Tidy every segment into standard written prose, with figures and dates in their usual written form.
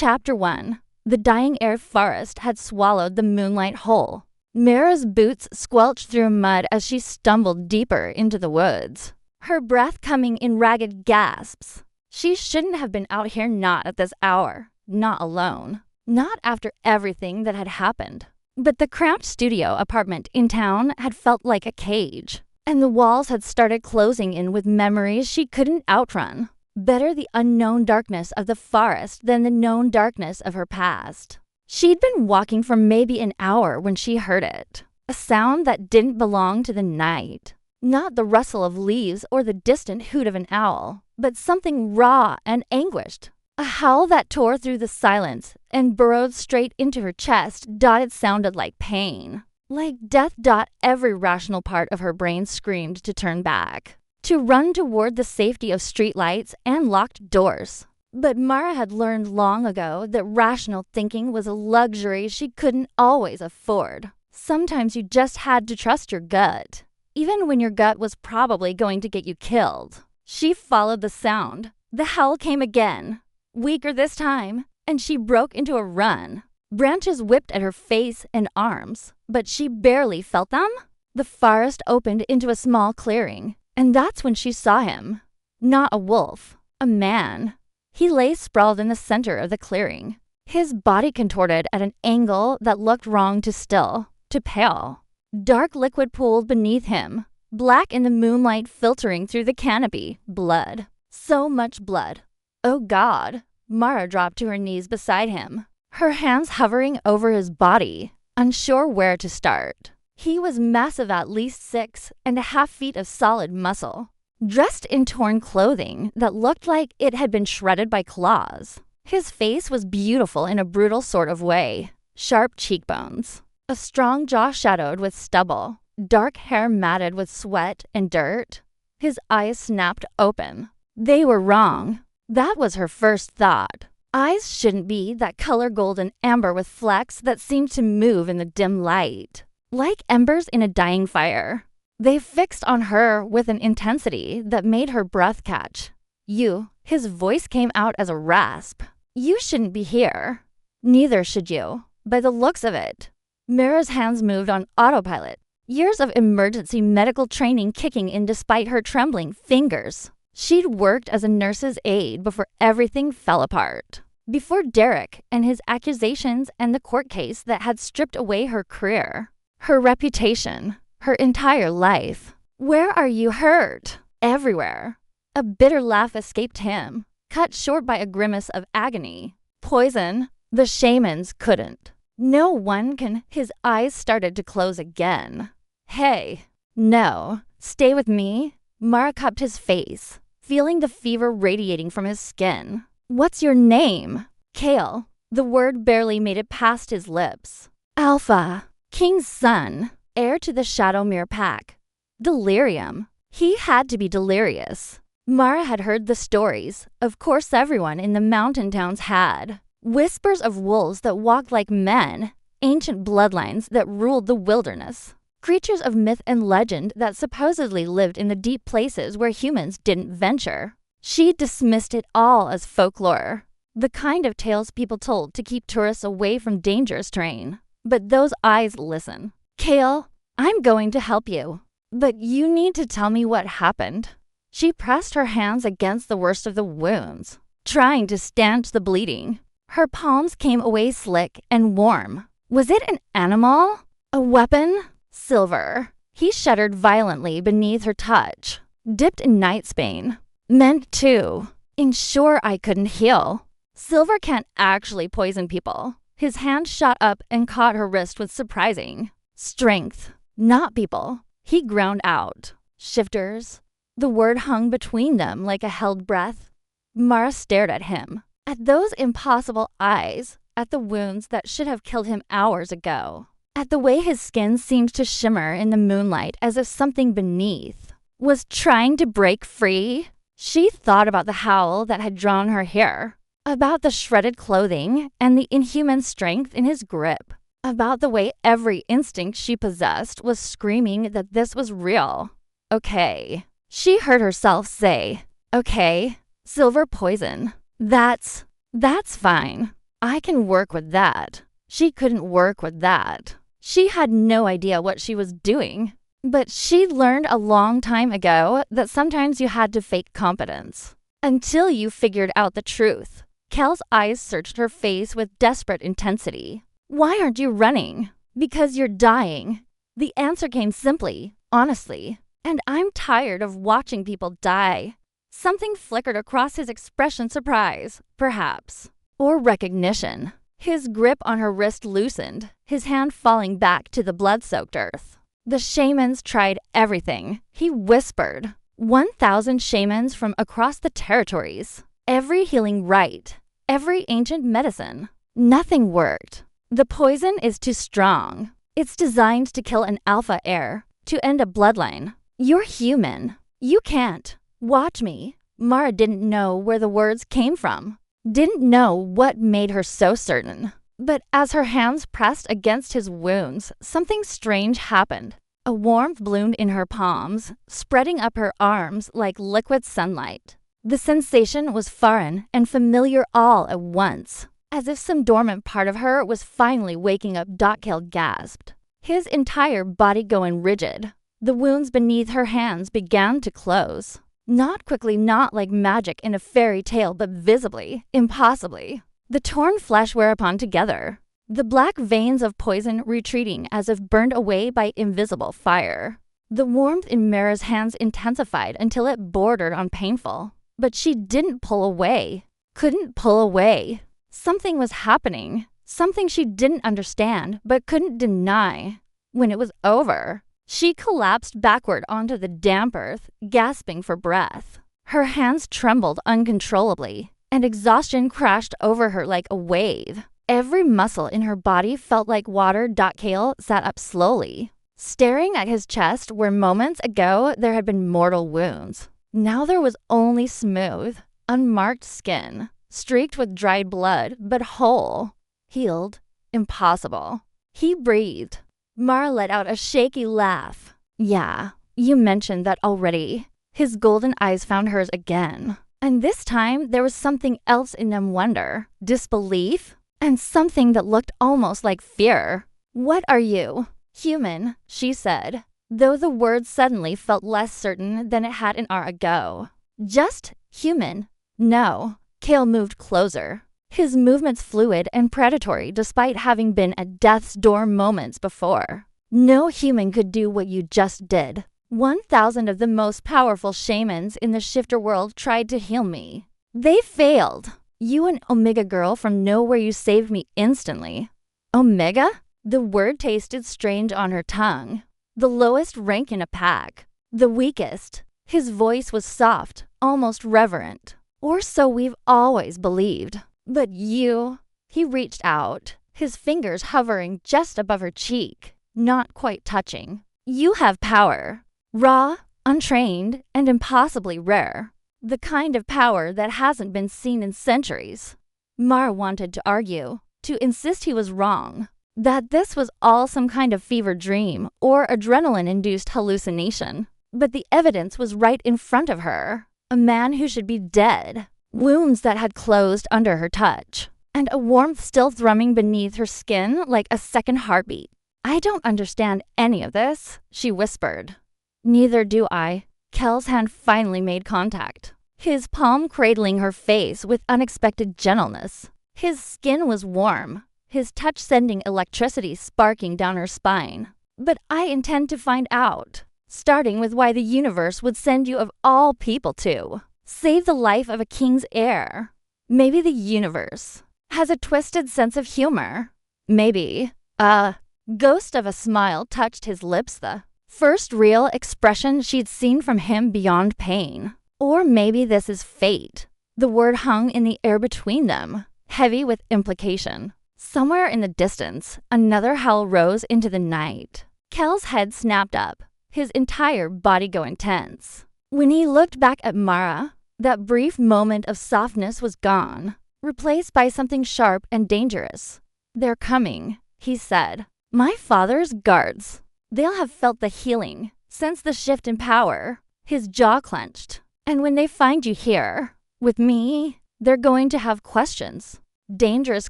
Chapter 1. The dying Heir forest had swallowed the moonlight whole. Mira's boots squelched through mud as she stumbled deeper into the woods, her breath coming in ragged gasps. She shouldn't have been out here, not at this hour, not alone, not after everything that had happened. But the cramped studio apartment in town had felt like a cage, and the walls had started closing in with memories she couldn't outrun. Better the unknown darkness of the forest than the known darkness of her past. She'd been walking for maybe an hour when she heard it. A sound that didn't belong to the night. Not the rustle of leaves or the distant hoot of an owl, but something raw and anguished. A howl that tore through the silence and burrowed straight into her chest. It sounded like pain. Like death. Every rational part of her brain screamed to turn back, to run toward the safety of streetlights and locked doors. But Mara had learned long ago that rational thinking was a luxury she couldn't always afford. Sometimes you just had to trust your gut, even when your gut was probably going to get you killed. She followed the sound. The howl came again, weaker this time, and she broke into a run. Branches whipped at her face and arms, but she barely felt them. The forest opened into a small clearing, and that's when she saw him. Not a wolf, a man. He lay sprawled in the center of the clearing, his body contorted at an angle that looked wrong to still, to pale. Dark liquid pooled beneath him, black in the moonlight filtering through the canopy. Blood. So much blood. Oh God. Mara dropped to her knees beside him, her hands hovering over his body, unsure where to start. He was massive, at least 6.5 feet of solid muscle, dressed in torn clothing that looked like it had been shredded by claws. His face was beautiful in a brutal sort of way. Sharp cheekbones, a strong jaw shadowed with stubble, dark hair matted with sweat and dirt. His eyes snapped open. They were wrong. That was her first thought. Eyes shouldn't be that color golden amber with flecks that seemed to move in the dim light, like embers in a dying fire. They fixed on her with an intensity that made her breath catch. You, his voice came out as a rasp. You shouldn't be here. Neither should you, by the looks of it. Mira's hands moved on autopilot, years of emergency medical training kicking in despite her trembling fingers. She'd worked as a nurse's aide before everything fell apart. Before Derek and his accusations and the court case that had stripped away her career, her reputation, her entire life. Where are you hurt? Everywhere. A bitter laugh escaped him, cut short by a grimace of agony. Poison. The Shamans couldn't. No one can. His eyes started to close again. Hey. No. Stay with me. Mara cupped his face, feeling the fever radiating from his skin. What's your name? Kale. The word barely made it past his lips. Alpha. King's son. Heir to the Shadowmere pack. Delirium. He had to be delirious. Mara had heard the stories. Of course everyone in the mountain towns had. Whispers of wolves that walked like men. Ancient bloodlines that ruled the wilderness. Creatures of myth and legend that supposedly lived in the deep places where humans didn't venture. She dismissed it all as folklore. The kind of tales people told to keep tourists away from dangerous terrain. But those eyes listen. Kale, I'm going to help you, but you need to tell me what happened. She pressed her hands against the worst of the wounds, trying to stanch the bleeding. Her palms came away slick and warm. Was it an animal? A weapon? Silver. He shuddered violently beneath her touch. Dipped in nightsbane. Meant to ensure I couldn't heal. Silver can't actually poison people. His hand shot up and caught her wrist with surprising strength. Not people. He ground out. Shifters. The word hung between them like a held breath. Mara stared at him. At those impossible eyes. At the wounds that should have killed him hours ago. At the way his skin seemed to shimmer in the moonlight as if something beneath was trying to break free. She thought about the howl that had drawn her here. About the shredded clothing and the inhuman strength in his grip. About the way every instinct she possessed was screaming that this was real. Okay. She heard herself say, okay, silver poison. That's fine. I can work with that. She couldn't work with that. She had no idea what she was doing. But she'd learned a long time ago that sometimes you had to fake competence. Until you figured out the truth. Kel's eyes searched her face with desperate intensity. Why aren't you running? Because you're dying. The answer came simply, honestly. And I'm tired of watching people die. Something flickered across his expression, surprise, perhaps. Or recognition. His grip on her wrist loosened, his hand falling back to the blood-soaked earth. The shamans tried everything, he whispered. 1,000 shamans from across the territories. Every healing rite, every ancient medicine. Nothing worked. The poison is too strong. It's designed to kill an alpha heir, to end a bloodline. You're human. You can't. Watch me. Mara didn't know where the words came from. Didn't know what made her so certain. But as her hands pressed against his wounds, something strange happened. A warmth bloomed in her palms, spreading up her arms like liquid sunlight. The sensation was foreign and familiar all at once. As if some dormant part of her was finally waking up, Kale gasped. His entire body going rigid. The wounds beneath her hands began to close. Not quickly, not like magic in a fairy tale, but visibly, impossibly. The torn flesh whereupon together. The black veins of poison retreating as if burned away by invisible fire. The warmth in Mara's hands intensified until it bordered on painful. But she didn't pull away. Couldn't pull away. Something was happening. Something she didn't understand, but couldn't deny. When it was over, she collapsed backward onto the damp earth, gasping for breath. Her hands trembled uncontrollably, and exhaustion crashed over her like a wave. Every muscle in her body felt like water. Kale sat up slowly, staring at his chest where moments ago there had been mortal wounds. Now there was only smooth, unmarked skin, streaked with dried blood, but whole, healed, impossible. He breathed. Mara let out a shaky laugh. Yeah, you mentioned that already. His golden eyes found hers again. And this time there was something else in them, wonder, disbelief, and something that looked almost like fear. What are you? Human, she said, though the word suddenly felt less certain than it had an hour ago. Just human. No. Kale moved closer. His movements fluid and predatory despite having been at death's door moments before. No human could do what you just did. 1,000 of the most powerful shamans in the shifter world tried to heal me. They failed. You an Omega girl from nowhere, you saved me instantly. Omega? The word tasted strange on her tongue. The lowest rank in a pack. The weakest. His voice was soft, almost reverent. Or so we've always believed. But you... He reached out, his fingers hovering just above her cheek, not quite touching. You have power. Raw, untrained, and impossibly rare. The kind of power that hasn't been seen in centuries. Mara wanted to argue, to insist he was wrong. That this was all some kind of fever dream or adrenaline-induced hallucination. But the evidence was right in front of her. A man who should be dead. Wounds that had closed under her touch. And a warmth still thrumming beneath her skin like a second heartbeat. I don't understand any of this, she whispered. Neither do I. Kel's hand finally made contact. His palm cradling her face with unexpected gentleness. His skin was warm. His touch sending electricity sparking down her spine. But I intend to find out. Starting with why the universe would send you of all people to save the life of a king's heir. Maybe the universe has a twisted sense of humor. Maybe. A ghost of a smile touched his lips, the first real expression she'd seen from him beyond pain. Or maybe this is fate. The word hung in the air between them, heavy with implication. Somewhere in the distance, another howl rose into the night. Kel's head snapped up, his entire body going tense. When he looked back at Mara, that brief moment of softness was gone, replaced by something sharp and dangerous. They're coming, he said. My father's guards. They'll have felt the healing, sensed the shift in power. His jaw clenched. And when they find you here, with me, they're going to have questions. Dangerous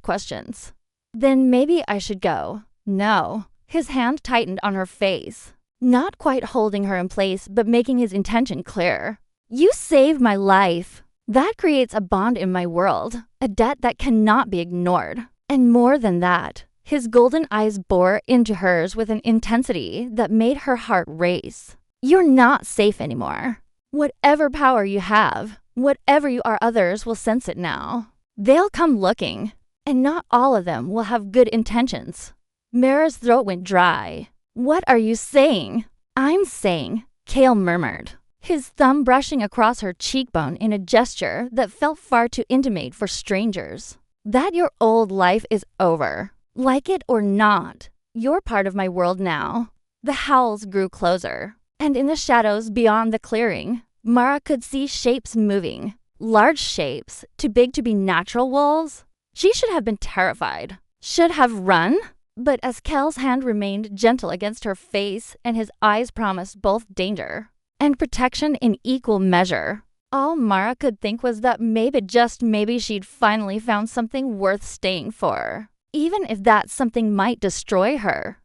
questions. Then maybe I should go. No. His hand tightened on her face, not quite holding her in place, but making his intention clear. You saved my life. That creates a bond in my world, a debt that cannot be ignored. And more than that, his golden eyes bore into hers with an intensity that made her heart race. You're not safe anymore. Whatever power you have, whatever you are, others will sense it now. They'll come looking, and not all of them will have good intentions. Mara's throat went dry. What are you saying? I'm saying, Cale murmured, his thumb brushing across her cheekbone in a gesture that felt far too intimate for strangers, that your old life is over. Like it or not, you're part of my world now. The howls grew closer, and in the shadows beyond the clearing, Mara could see shapes moving. Large shapes, too big to be natural wolves. She should have been terrified, should have run. But as Cale's hand remained gentle against her face and his eyes promised both danger and protection in equal measure, all Mara could think was that maybe, just maybe, she'd finally found something worth staying for, even if that something might destroy her.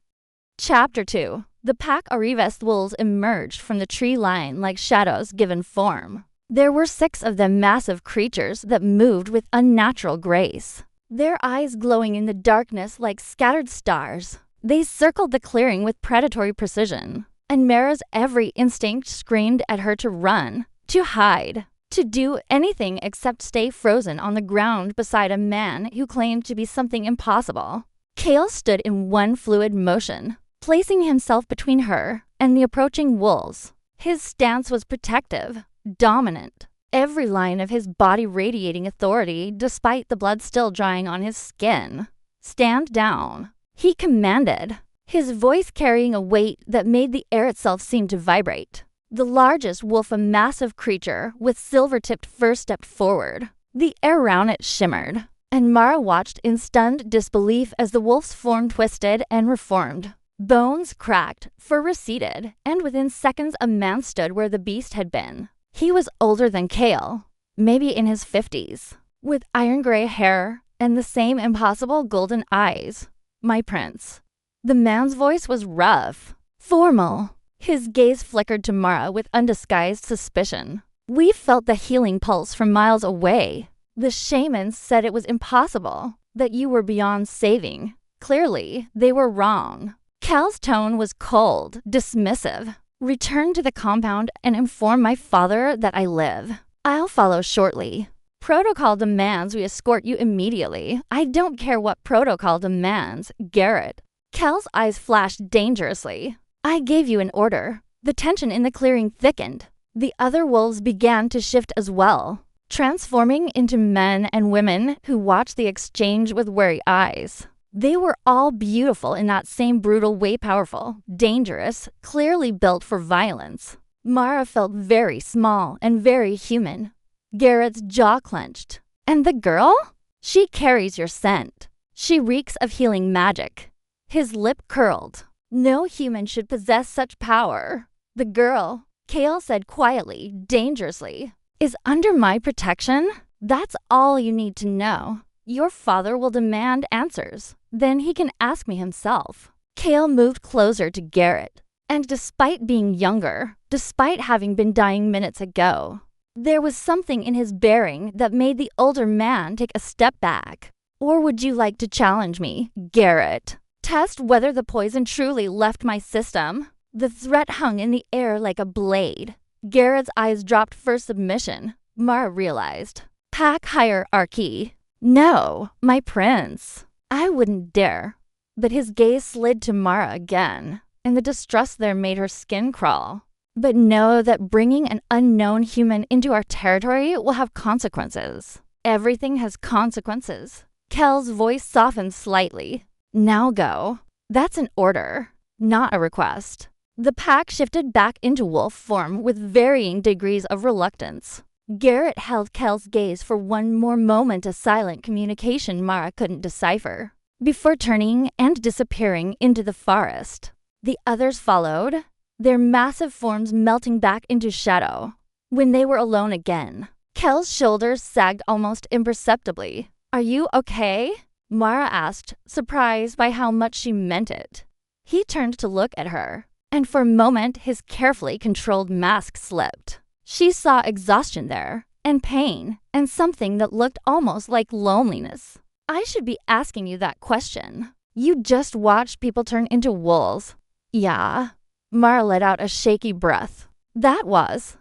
Chapter 2. The pack Arivest wolves emerged from the tree line like shadows given form. There were 6 of them, massive creatures that moved with unnatural grace, their eyes glowing in the darkness like scattered stars. They circled the clearing with predatory precision, and Mara's every instinct screamed at her to run, to hide, to do anything except stay frozen on the ground beside a man who claimed to be something impossible. Cale stood in one fluid motion, placing himself between her and the approaching wolves. His stance was protective, dominant, every line of his body radiating authority despite the blood still drying on his skin. Stand down, he commanded, his voice carrying a weight that made the air itself seem to vibrate. The largest wolf, a massive creature with silver-tipped fur, stepped forward. The air around it shimmered, and Mara watched in stunned disbelief as the wolf's form twisted and reformed. Bones cracked, fur receded, and within seconds a man stood where the beast had been. He was older than Cale, maybe in his 50s, with iron-gray hair and the same impossible golden eyes. My prince. The man's voice was rough, formal. His gaze flickered to Mara with undisguised suspicion. We felt the healing pulse from miles away. The shamans said it was impossible, that you were beyond saving. Clearly, they were wrong. Cal's tone was cold, dismissive. Return to the compound and inform my father that I live. I'll follow shortly. Protocol demands we escort you immediately. I don't care what protocol demands, Garrett. Cal's eyes flashed dangerously. I gave you an order. The tension in the clearing thickened. The other wolves began to shift as well, transforming into men and women who watched the exchange with wary eyes. They were all beautiful in that same brutal way, powerful, dangerous, clearly built for violence. Mara felt very small and very human. Garrett's jaw clenched. And the girl? She carries your scent. She reeks of healing magic. His lip curled. No human should possess such power. The girl, Cale said quietly, dangerously, is under my protection? That's all you need to know. Your father will demand answers. Then he can ask me himself. Cale moved closer to Garrett, and despite being younger, despite having been dying minutes ago, there was something in his bearing that made the older man take a step back. Or would you like to challenge me, Garrett? Test whether the poison truly left my system? The threat hung in the air like a blade. Garrett's eyes dropped for submission. Mara realized. Pack hierarchy. No, my prince. I wouldn't dare. But his gaze slid to Mara again, and the distrust there made her skin crawl. But know that bringing an unknown human into our territory will have consequences. Everything has consequences. Kel's voice softened slightly. Now go. That's an order, not a request. The pack shifted back into wolf form with varying degrees of reluctance. Garrett held Kel's gaze for one more moment, a silent communication Mara couldn't decipher, before turning and disappearing into the forest. The others followed, their massive forms melting back into shadow. When they were alone again, Kel's shoulders sagged almost imperceptibly. Are you okay? Mara asked, surprised by how much she meant it. He turned to look at her, and for a moment his carefully controlled mask slipped. She saw exhaustion there, and pain, and something that looked almost like loneliness. I should be asking you that question. You just watched people turn into wolves. Yeah. Mara let out a shaky breath. That was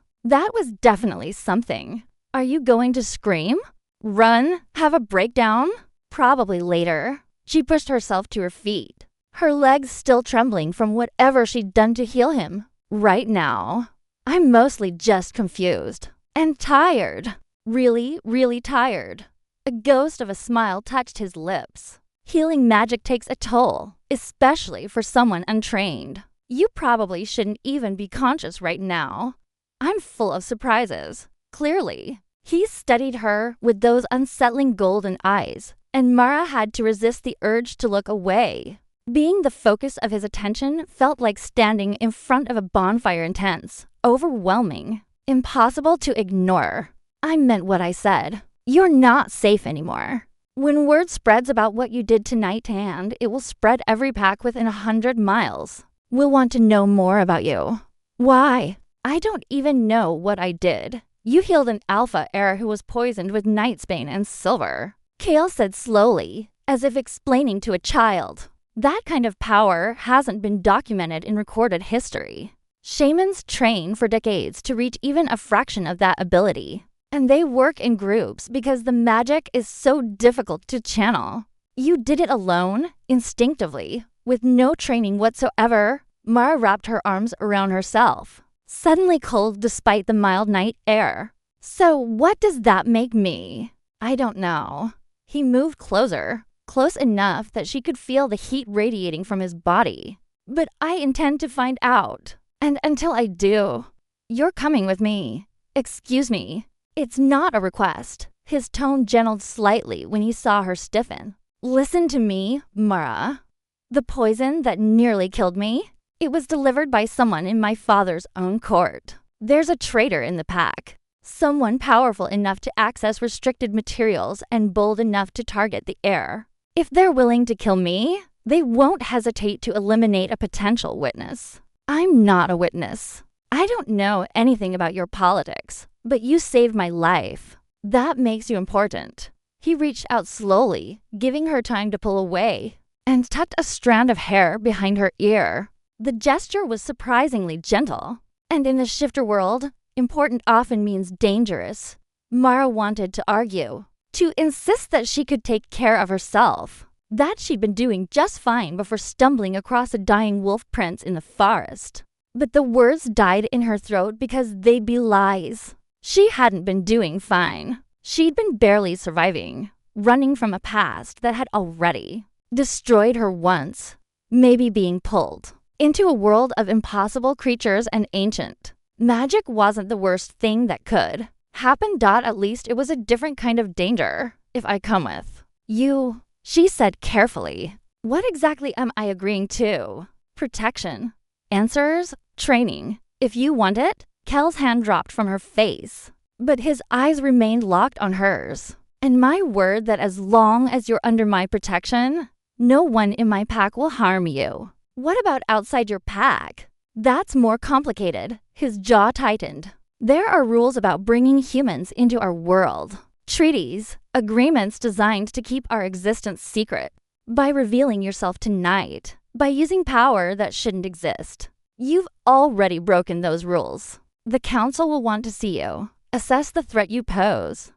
definitely something. Are you going to scream? Run? Have a breakdown? Probably later. She pushed herself to her feet, her legs still trembling from whatever she'd done to heal him. Right now, I'm mostly just confused. And tired. Really, really tired. A ghost of a smile touched his lips. Healing magic takes a toll, especially for someone untrained. You probably shouldn't even be conscious right now. I'm full of surprises. Clearly. He studied her with those unsettling golden eyes, and Mara had to resist the urge to look away. Being the focus of his attention felt like standing in front of a bonfire, intense, overwhelming, impossible to ignore. I meant what I said. You're not safe anymore. When word spreads about what you did tonight, and it will spread every pack within 100 miles. We'll want to know more about you. Why? I don't even know what I did. You healed an alpha heir who was poisoned with nightsbane and silver. Kale said slowly, as if explaining to a child. That kind of power hasn't been documented in recorded history. Shamans train for decades to reach even a fraction of that ability. And they work in groups because the magic is so difficult to channel. You did it alone, instinctively, with no training whatsoever. Mara wrapped her arms around herself, suddenly cold despite the mild night air. So what does that make me? I don't know. He moved closer, close enough that she could feel the heat radiating from his body. But I intend to find out. And until I do, you're coming with me. Excuse me. It's not a request. His tone gentled slightly when he saw her stiffen. Listen to me, Mara. The poison that nearly killed me? It was delivered by someone in my father's own court. There's a traitor in the pack. Someone powerful enough to access restricted materials and bold enough to target the heir. If they're willing to kill me, they won't hesitate to eliminate a potential witness. I'm not a witness. I don't know anything about your politics, but you saved my life. That makes you important. He reached out slowly, giving her time to pull away, and tucked a strand of hair behind her ear. The gesture was surprisingly gentle, and in the shifter world, important often means dangerous. Mara wanted to argue, to insist that she could take care of herself, that she'd been doing just fine before stumbling across a dying wolf prince in the forest. But the words died in her throat because they'd be lies. She hadn't been doing fine. She'd been barely surviving, running from a past that had already destroyed her once, maybe being pulled into a world of impossible creatures and ancient. Magic wasn't the worst thing that could happen. At least it was a different kind of danger, if I come with you, she said carefully. What exactly am I agreeing to? Protection. Answers? Training. If you want it? Kel's hand dropped from her face, but his eyes remained locked on hers. And my word that as long as you're under my protection, no one in my pack will harm you. What about outside your pack? That's more complicated. His jaw tightened. There are rules about bringing humans into our world. Treaties, agreements designed to keep our existence secret. By revealing yourself tonight, by using power that shouldn't exist. You've already broken those rules. The council will want to see you. Assess the threat you pose.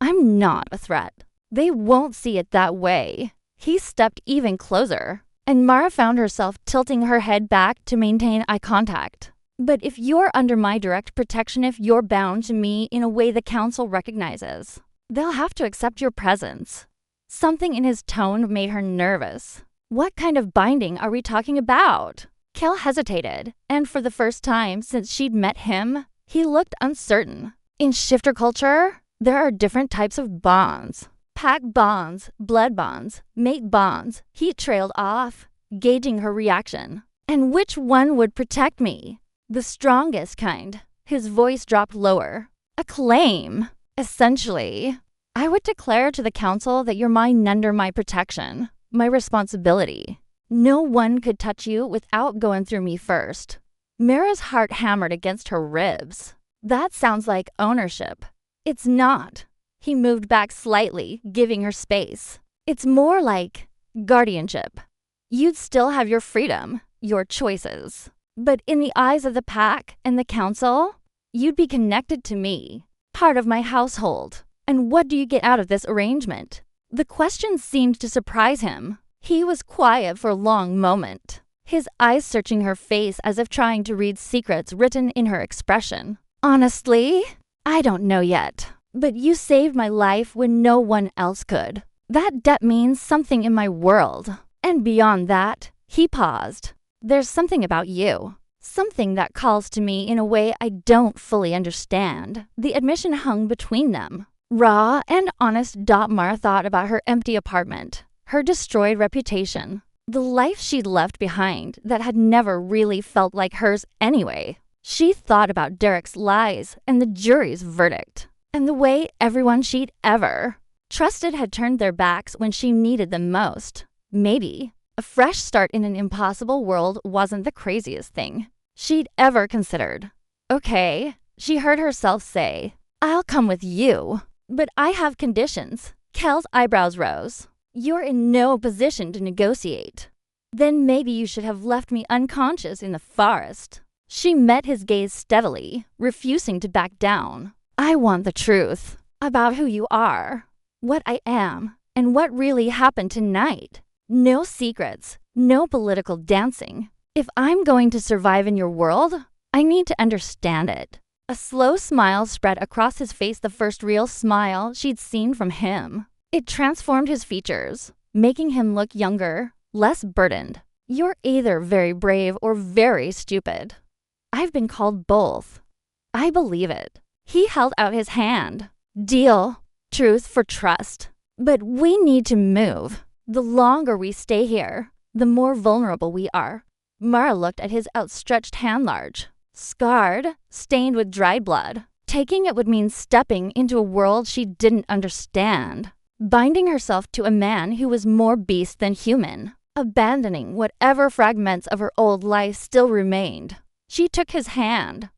I'm not a threat. They won't see it that way. He stepped even closer, and Mara found herself tilting her head back to maintain eye contact. But if you're under my direct protection, if you're bound to me in a way the council recognizes, they'll have to accept your presence. Something in his tone made her nervous. What kind of binding are we talking about? Kel hesitated, and for the first time since she'd met him, he looked uncertain. In shifter culture, there are different types of bonds. Pack bonds, blood bonds, mate bonds. He trailed off, gauging her reaction. And which one would protect me? The strongest kind. His voice dropped lower. A claim, essentially. I would declare to the council that you're mine under my protection, my responsibility. No one could touch you without going through me first. Mira's heart hammered against her ribs. That sounds like ownership. It's not. He moved back slightly, giving her space. It's more like guardianship. You'd still have your freedom, your choices. But in the eyes of the pack and the council, you'd be connected to me, part of my household. And what do you get out of this arrangement? The question seemed to surprise him. He was quiet for a long moment, his eyes searching her face as if trying to read secrets written in her expression. Honestly, I don't know yet. But you saved my life when no one else could. That debt means something in my world. And beyond that, he paused. There's something about you. Something that calls to me in a way I don't fully understand. The admission hung between them. Raw and honest. Mara thought about her empty apartment, her destroyed reputation, the life she'd left behind that had never really felt like hers anyway. She thought about Derek's lies and the jury's verdict, and the way everyone she'd ever trusted had turned their backs when she needed them most. Maybe a fresh start in an impossible world wasn't the craziest thing she'd ever considered. Okay, she heard herself say, I'll come with you, but I have conditions. Kel's eyebrows rose. You're in no position to negotiate. Then maybe you should have left me unconscious in the forest. She met his gaze steadily, refusing to back down. I want the truth about who you are, what I am, and what really happened tonight. No secrets, no political dancing. If I'm going to survive in your world, I need to understand it. A slow smile spread across his face, the first real smile she'd seen from him. It transformed his features, making him look younger, less burdened. You're either very brave or very stupid. I've been called both. I believe it. He held out his hand. Deal. Truth for trust. But we need to move. The longer we stay here, the more vulnerable we are. Mara looked at his outstretched hand, large, scarred, stained with dried blood. Taking it would mean stepping into a world she didn't understand. Binding herself to a man who was more beast than human. Abandoning whatever fragments of her old life still remained. She took his hand.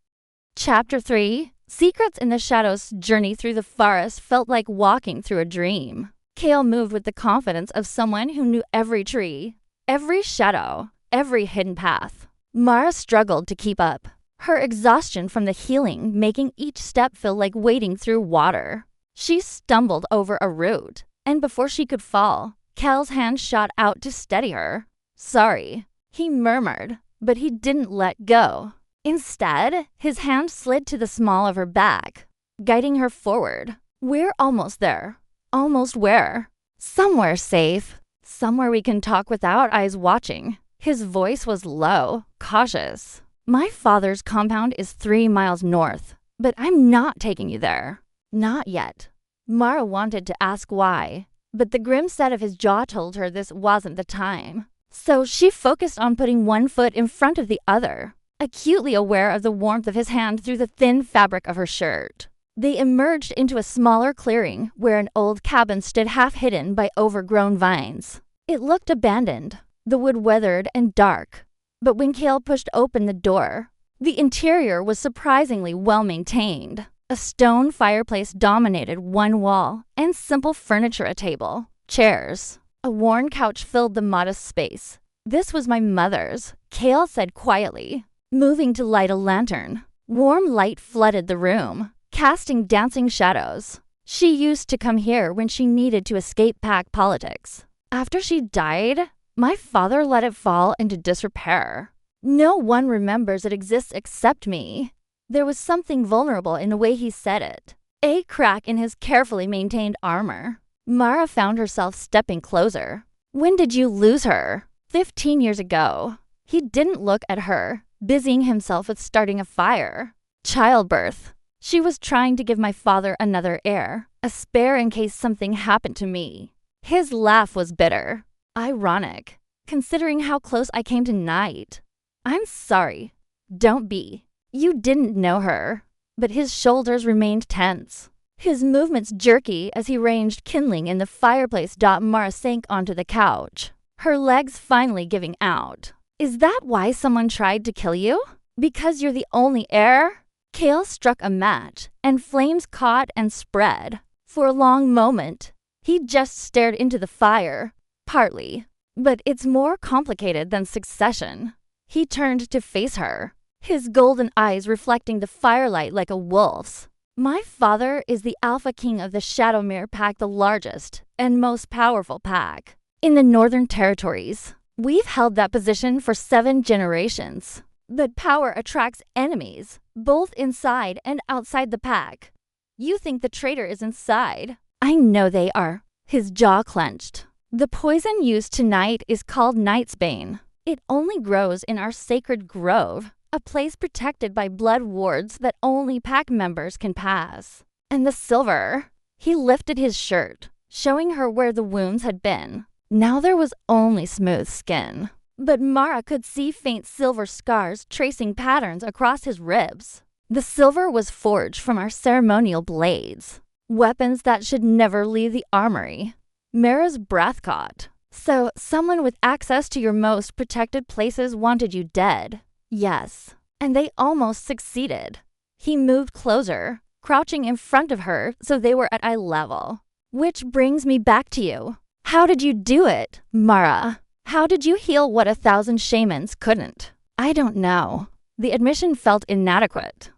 Chapter 3. Secrets in the Shadows' journey through the forest felt like walking through a dream. Kale moved with the confidence of someone who knew every tree, every shadow, every hidden path. Mara struggled to keep up, her exhaustion from the healing making each step feel like wading through water. She stumbled over a root, and before she could fall, Cal's hand shot out to steady her. Sorry, he murmured, but he didn't let go. Instead, his hand slid to the small of her back, guiding her forward. We're almost there. Almost where? Somewhere safe. Somewhere we can talk without eyes watching. His voice was low, cautious. My father's compound is 3 miles north, but I'm not taking you there. Not yet. Mara wanted to ask why, but the grim set of his jaw told her this wasn't the time. So she focused on putting one foot in front of the other, acutely aware of the warmth of his hand through the thin fabric of her shirt. They emerged into a smaller clearing where an old cabin stood half hidden by overgrown vines. It looked abandoned, the wood weathered and dark. But when Kale pushed open the door, the interior was surprisingly well maintained. A stone fireplace dominated one wall, and simple furniture, a table, chairs. A worn couch filled the modest space. This was my mother's, Kale said quietly, moving to light a lantern. Warm light flooded the room, casting dancing shadows. She used to come here when she needed to escape pack politics. After she died, my father let it fall into disrepair. No one remembers it exists except me. There was something vulnerable in the way he said it. A crack in his carefully maintained armor. Mara found herself stepping closer. When did you lose her? 15 years ago. He didn't look at her, busying himself with starting a fire. Childbirth. She was trying to give my father another heir, a spare in case something happened to me. His laugh was bitter. Ironic, considering how close I came tonight. I'm sorry. Don't be. You didn't know her. But his shoulders remained tense. his movements jerky as he arranged kindling in the fireplace. Mara sank onto the couch, her legs finally giving out. Is that why someone tried to kill you? Because you're the only heir? Cale struck a match, and flames caught and spread. For a long moment, he just stared into the fire. Partly. But it's more complicated than succession. He turned to face her, his golden eyes reflecting the firelight like a wolf's. My father is the Alpha King of the Shadowmere Pack, the largest and most powerful pack in the Northern Territories. We've held that position for 7 generations. But power attracts enemies, both inside and outside the pack. You think the traitor is inside? I know they are. His jaw clenched. The poison used tonight is called Nightsbane. It only grows in our sacred grove, a place protected by blood wards that only pack members can pass. And the silver. He lifted his shirt, showing her where the wounds had been. Now there was only smooth skin. But Mara could see faint silver scars tracing patterns across his ribs. The silver was forged from our ceremonial blades, weapons that should never leave the armory. Mara's breath caught. So, someone with access to your most protected places wanted you dead. Yes, and they almost succeeded. He moved closer, crouching in front of her so they were at eye level. Which brings me back to you. How did you do it, Mara? How did you heal what 1,000 shamans couldn't? I don't know. The admission felt inadequate.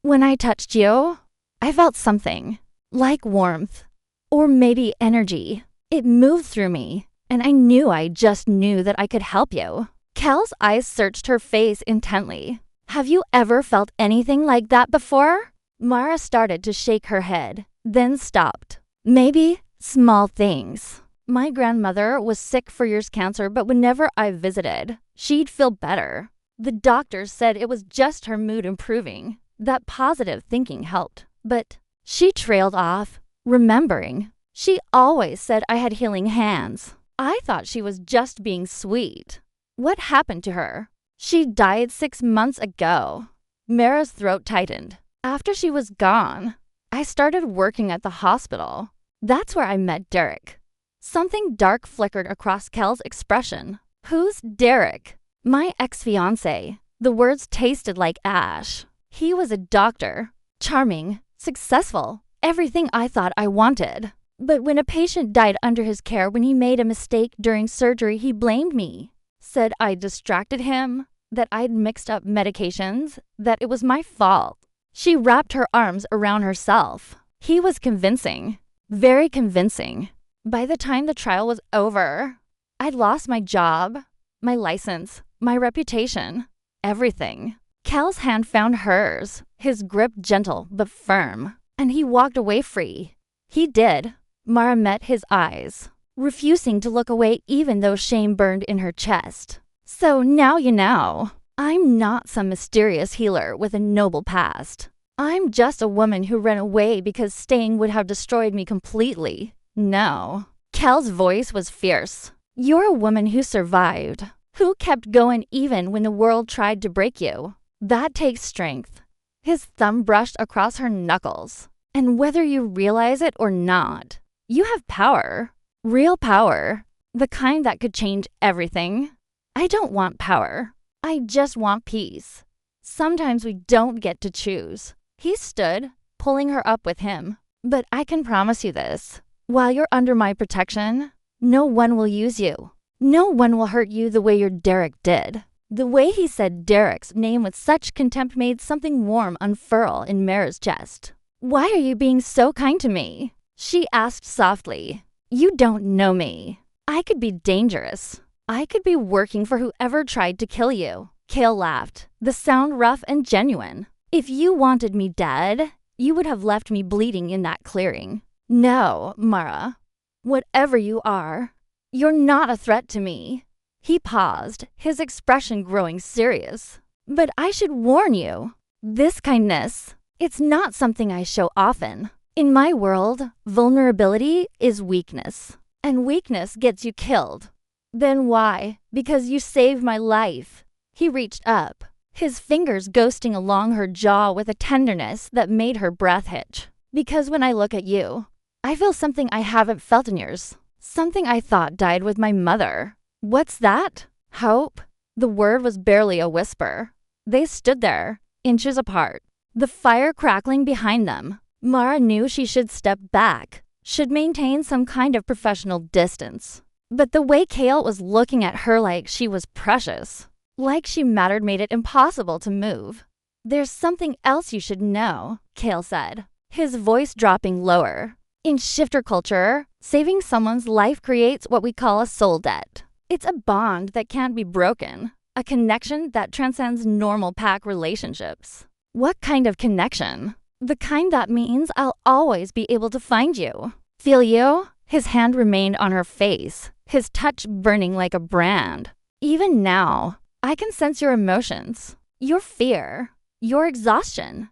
When I touched you, I felt something, like warmth, or maybe energy. It moved through me, and I just knew that I could help you. Cal's eyes searched her face intently. Have you ever felt anything like that before? Mara started to shake her head, then stopped. Maybe small things. My grandmother was sick for years cancer, but whenever I visited, she'd feel better. The doctors said it was just her mood improving. That positive thinking helped. But she trailed off, remembering. She always said I had healing hands. I thought she was just being sweet. What happened to her? She died 6 months ago. Mara's throat tightened. After she was gone, I started working at the hospital. That's where I met Derek. Something dark flickered across Kel's expression. Who's Derek? My ex-fiancé. The words tasted like ash. He was a doctor. Charming. Successful. Everything I thought I wanted. But when a patient died under his care, when he made a mistake during surgery, he blamed me. Said I distracted him, that I'd mixed up medications, that it was my fault. She wrapped her arms around herself. He was convincing. Very convincing. By the time the trial was over, I'd lost my job, my license, my reputation, everything. Cal's hand found hers, his grip gentle but firm, and he walked away free. He did. Mara met his eyes, refusing to look away even though shame burned in her chest. So now you know. I'm not some mysterious healer with a noble past. I'm just a woman who ran away because staying would have destroyed me completely. No. Cal's voice was fierce. You're a woman who survived, who kept going even when the world tried to break you. That takes strength. His thumb brushed across her knuckles. And whether you realize it or not, you have power. Real power. The kind that could change everything. I don't want power. I just want peace. Sometimes we don't get to choose. He stood, pulling her up with him. But I can promise you this. While you're under my protection, no one will use you. No one will hurt you the way your Derek did. The way he said Derek's name with such contempt made something warm unfurl in Mara's chest. Why are you being so kind to me? She asked softly. You don't know me. I could be dangerous. I could be working for whoever tried to kill you. Cale laughed, the sound rough and genuine. If you wanted me dead, you would have left me bleeding in that clearing. No, Mara. Whatever you are, you're not a threat to me. He paused, his expression growing serious. But I should warn you, this kindness, it's not something I show often. In my world, vulnerability is weakness, and weakness gets you killed. Then why? Because you saved my life. He reached up, his fingers ghosting along her jaw with a tenderness that made her breath hitch. Because when I look at you, I feel something I haven't felt in years. Something I thought died with my mother. What's that? Hope? The word was barely a whisper. They stood there, inches apart, the fire crackling behind them. Mara knew she should step back, should maintain some kind of professional distance. But the way Cale was looking at her like she was precious, like she mattered, made it impossible to move. There's something else you should know, Cale said, his voice dropping lower. In shifter culture, saving someone's life creates what we call a soul debt. It's a bond that can't be broken, a connection that transcends normal pack relationships. What kind of connection? The kind that means I'll always be able to find you. Feel you? His hand remained on her face, his touch burning like a brand. Even now, I can sense your emotions, your fear, your exhaustion,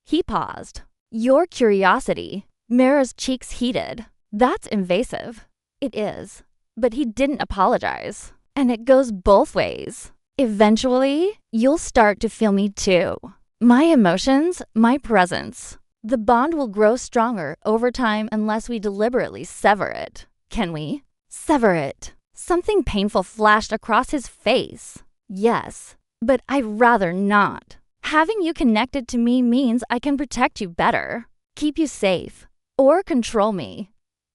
he paused, your curiosity. Mira's cheeks heated. That's invasive. It is. But he didn't apologize. And it goes both ways. Eventually, you'll start to feel me too. My emotions, my presence. The bond will grow stronger over time unless we deliberately sever it. Can we? Sever it. Something painful flashed across his face. Yes, but I'd rather not. Having you connected to me means I can protect you better, keep you safe, or control me.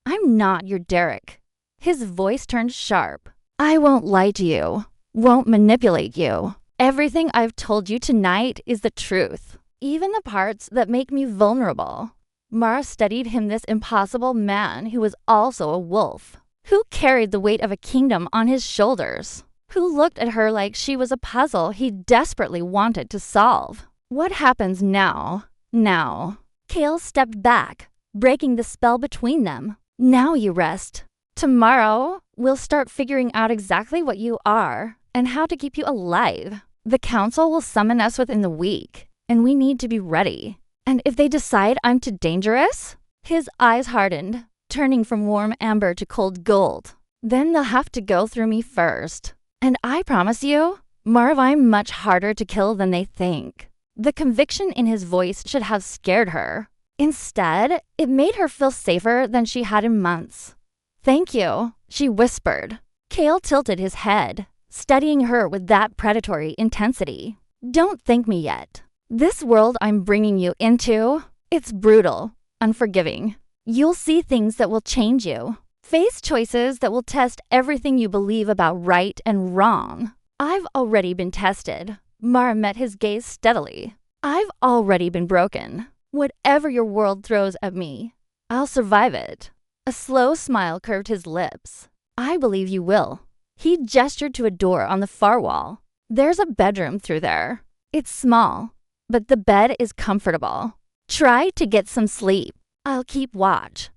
I'm not your Derek. His voice turned sharp. I won't lie to you, won't manipulate you. Everything I've told you tonight is the truth, even the parts that make me vulnerable. Mara studied him, this impossible man who was also a wolf, who carried the weight of a kingdom on his shoulders, who looked at her like she was a puzzle he desperately wanted to solve. What happens now? Now. Cale stepped back, breaking the spell between them. Now you rest. Tomorrow, we'll start figuring out exactly what you are and how to keep you alive. The council will summon us within the week, and we need to be ready. And if they decide I'm too dangerous? His eyes hardened, turning from warm amber to cold gold. Then they'll have to go through me first. And I promise you, I'm much harder to kill than they think. The conviction in his voice should have scared her. Instead, it made her feel safer than she had in months. Thank you, she whispered. Cale tilted his head, studying her with that predatory intensity. Don't thank me yet. This world I'm bringing you into, it's brutal, unforgiving. You'll see things that will change you. Face choices that will test everything you believe about right and wrong. I've already been tested. Mara met his gaze steadily. I've already been broken. Whatever your world throws at me, I'll survive it. A slow smile curved his lips. I believe you will. He gestured to a door on the far wall. There's a bedroom through there. It's small, but the bed is comfortable. Try to get some sleep. I'll keep watch.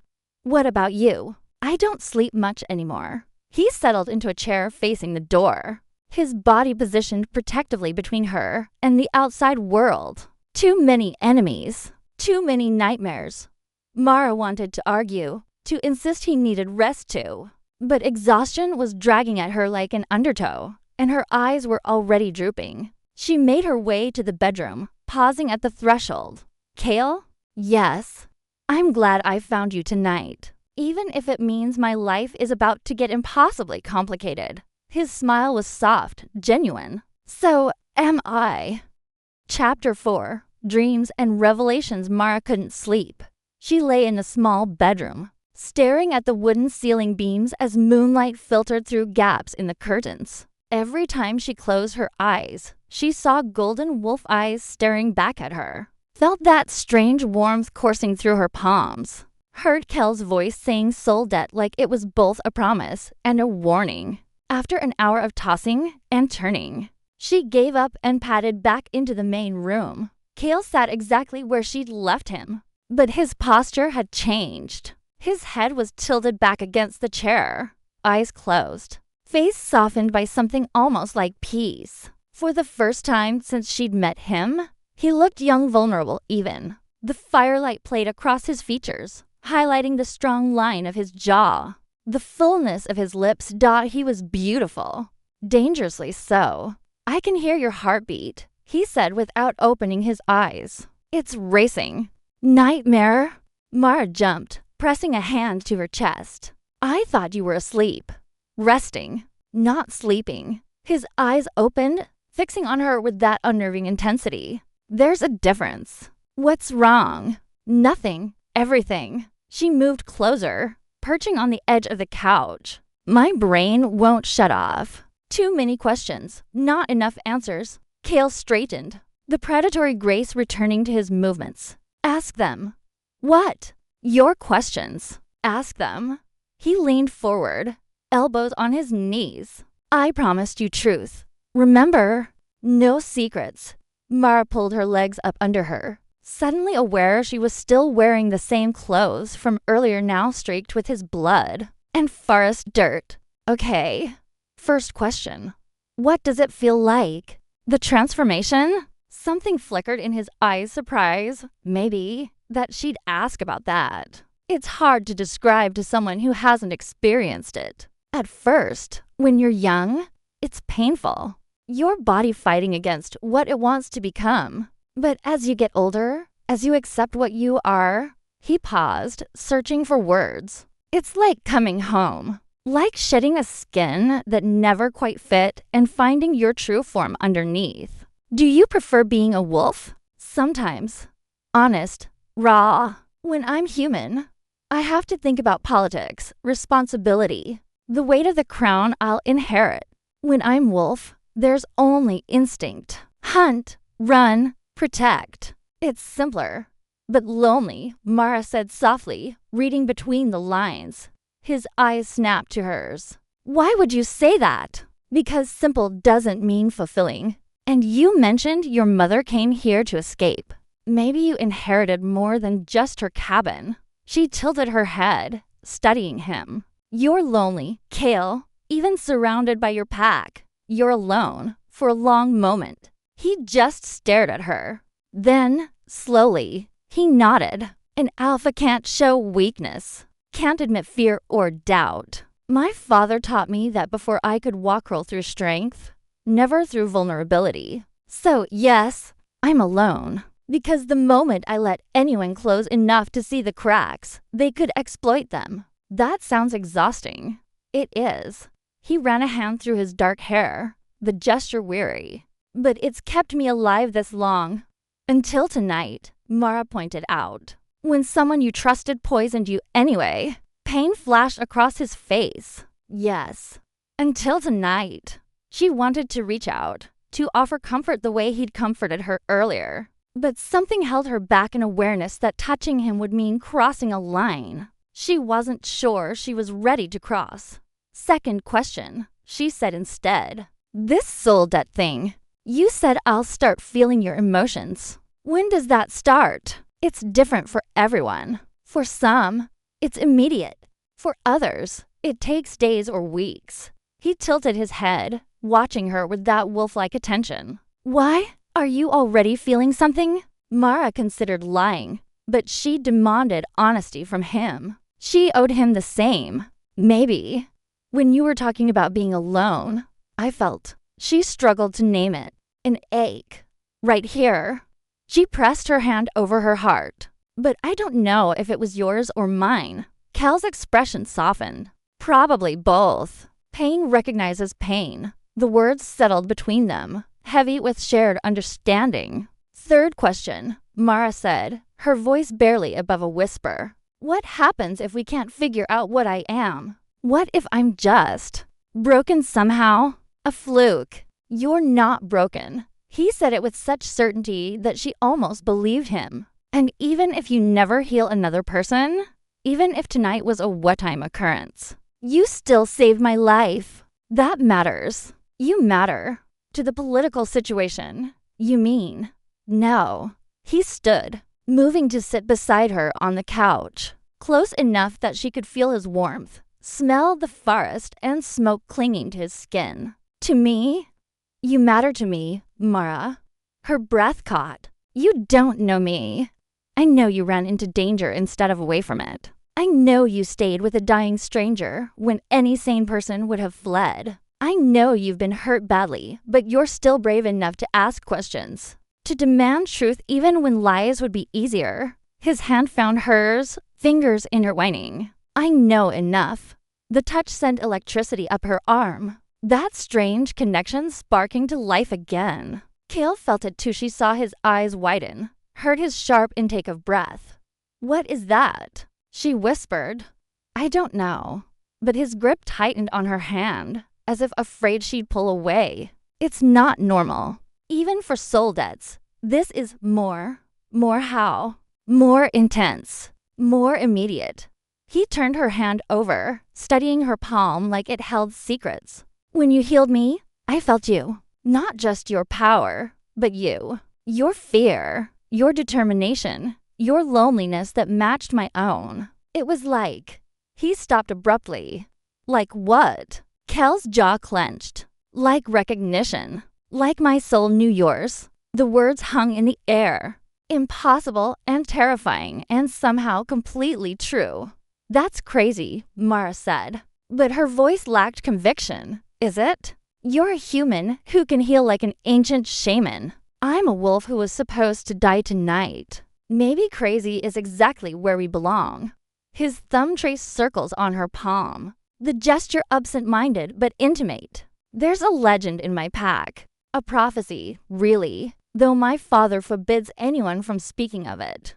What about you? I don't sleep much anymore. He settled into a chair facing the door, his body positioned protectively between her and the outside world. Too many enemies. Too many nightmares. Mara wanted to argue, to insist he needed rest too. But exhaustion was dragging at her like an undertow, and her eyes were already drooping. She made her way to the bedroom, pausing at the threshold. Cale? Yes. I'm glad I found you tonight, even if it means my life is about to get impossibly complicated. His smile was soft, genuine. So am I. Chapter 4. Dreams and revelations. Mara couldn't sleep. She lay in the small bedroom, staring at the wooden ceiling beams as moonlight filtered through gaps in the curtains. Every time she closed her eyes, she saw golden wolf eyes staring back at her. Felt that strange warmth coursing through her palms. Heard Kel's voice saying soul debt like it was both a promise and a warning. After an hour of tossing and turning, she gave up and padded back into the main room. Cale sat exactly where she'd left him, but his posture had changed. His head was tilted back against the chair, eyes closed, face softened by something almost like peace. For the first time since she'd met him, he looked young, vulnerable even. The firelight played across his features, highlighting the strong line of his jaw. The fullness of his lips dot he was beautiful, dangerously so. I can hear your heartbeat, he said without opening his eyes. It's racing. Nightmare? Mara jumped, pressing a hand to her chest. I thought you were asleep. Resting, not sleeping. His eyes opened, fixing on her with that unnerving intensity. There's a difference. What's wrong? Nothing. Everything. She moved closer, perching on the edge of the couch. My brain won't shut off. Too many questions, not enough answers. Cale straightened, the predatory grace returning to his movements. Ask them. What? Your questions. Ask them. He leaned forward, elbows on his knees. I promised you truth. Remember? No secrets. Mara pulled her legs up under her, suddenly aware she was still wearing the same clothes from earlier, now streaked with his blood and forest dirt. Okay. First question. What does it feel like? The transformation? Something flickered in his eyes, surprise, maybe, that she'd ask about that. It's hard to describe to someone who hasn't experienced it. At first, when you're young, it's painful. Your body fighting against what it wants to become. But as you get older, as you accept what you are, he paused, searching for words. It's like coming home. Like shedding a skin that never quite fit and finding your true form underneath. Do you prefer being a wolf? Sometimes. Honest. Raw. When I'm human, I have to think about politics, responsibility, the weight of the crown I'll inherit. When I'm wolf, there's only instinct. Hunt, run, protect. It's simpler. But lonely, Mara said softly, reading between the lines. His eyes snapped to hers. Why would you say that? Because simple doesn't mean fulfilling. And you mentioned your mother came here to escape. Maybe you inherited more than just her cabin. She tilted her head, studying him. You're lonely, Cale, even surrounded by your pack. You're alone, for a long moment. He just stared at her. Then, slowly, he nodded. An alpha can't show weakness. Can't admit fear or doubt. My father taught me that before I could walk roll through strength, never through vulnerability. So yes, I'm alone. Because the moment I let anyone close enough to see the cracks, they could exploit them. That sounds exhausting. It is. He ran a hand through his dark hair, the gesture weary. But it's kept me alive this long. Until tonight, Mara pointed out. When someone you trusted poisoned you anyway. Pain flashed across his face. Yes. Until tonight. She wanted to reach out, to offer comfort the way he'd comforted her earlier. But something held her back in awareness that touching him would mean crossing a line. She wasn't sure she was ready to cross. Second question, she said instead. This soul debt thing. You said I'll start feeling your emotions. When does that start? It's different for everyone. For some, it's immediate. For others, it takes days or weeks. He tilted his head, watching her with that wolf-like attention. Why? Are you already feeling something? Mara considered lying, but she demanded honesty from him. She owed him the same. Maybe. When you were talking about being alone, I felt. She struggled to name it. An ache. Right here. She pressed her hand over her heart. But I don't know if it was yours or mine. Cal's expression softened. Probably both. Pain recognizes pain. The words settled between them, heavy with shared understanding. Third question, Mara said, her voice barely above a whisper. What happens if we can't figure out what I am? What if I'm just broken somehow? A fluke. You're not broken. He said it with such certainty that she almost believed him. And even if you never heal another person, even if tonight was a one-time occurrence, you still saved my life. That matters. You matter. To the political situation, you mean. No. He stood, moving to sit beside her on the couch, close enough that she could feel his warmth, smell the forest and smoke clinging to his skin. To me, you matter to me, Mara. Her breath caught. You don't know me. I know you ran into danger instead of away from it. I know you stayed with a dying stranger when any sane person would have fled. I know you've been hurt badly, but you're still brave enough to ask questions, to demand truth even when lies would be easier. His hand found hers, fingers intertwining. I know enough. The touch sent electricity up her arm. That strange connection sparking to life again. Kale felt it too. She saw his eyes widen, heard his sharp intake of breath. What is that? She whispered. I don't know. But his grip tightened on her hand, as if afraid she'd pull away. It's not normal. Even for soul debts, this is more. More how? More intense. More immediate. He turned her hand over, studying her palm like it held secrets. When you healed me, I felt you. Not just your power, but you. Your fear. Your determination. Your loneliness that matched my own. It was like... He stopped abruptly. Like what? Kel's jaw clenched. Like recognition. Like my soul knew yours. The words hung in the air. Impossible and terrifying and somehow completely true. That's crazy, Mara said. But her voice lacked conviction. Is it? You're a human who can heal like an ancient shaman. I'm a wolf who was supposed to die tonight. Maybe crazy is exactly where we belong. His thumb traced circles on her palm. The gesture absent-minded but intimate. There's a legend in my pack. A prophecy, really, though my father forbids anyone from speaking of it.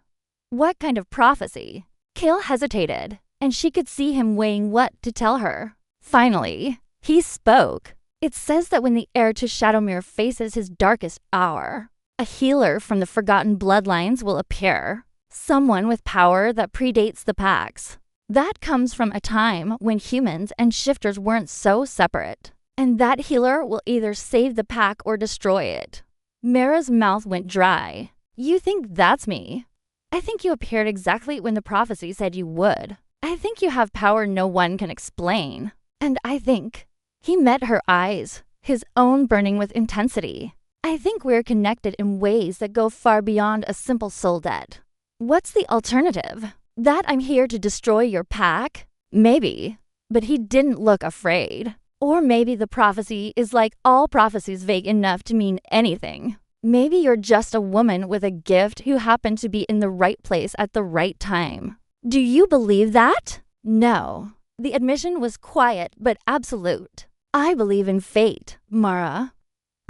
What kind of prophecy? Kale hesitated, and she could see him weighing what to tell her. Finally, he spoke. It says that when the heir to Shadowmere faces his darkest hour, a healer from the forgotten bloodlines will appear. Someone with power that predates the packs. That comes from a time when humans and shifters weren't so separate. And that healer will either save the pack or destroy it. Mara's mouth went dry. You think that's me? I think you appeared exactly when the prophecy said you would. I think you have power no one can explain. And I think... He met her eyes, his own burning with intensity. I think we're connected in ways that go far beyond a simple soul debt. What's the alternative? That I'm here to destroy your pack? Maybe. But he didn't look afraid. Or maybe the prophecy is like all prophecies vague enough to mean anything. Maybe you're just a woman with a gift who happened to be in the right place at the right time. Do you believe that? No. The admission was quiet but absolute. I believe in fate, Mara.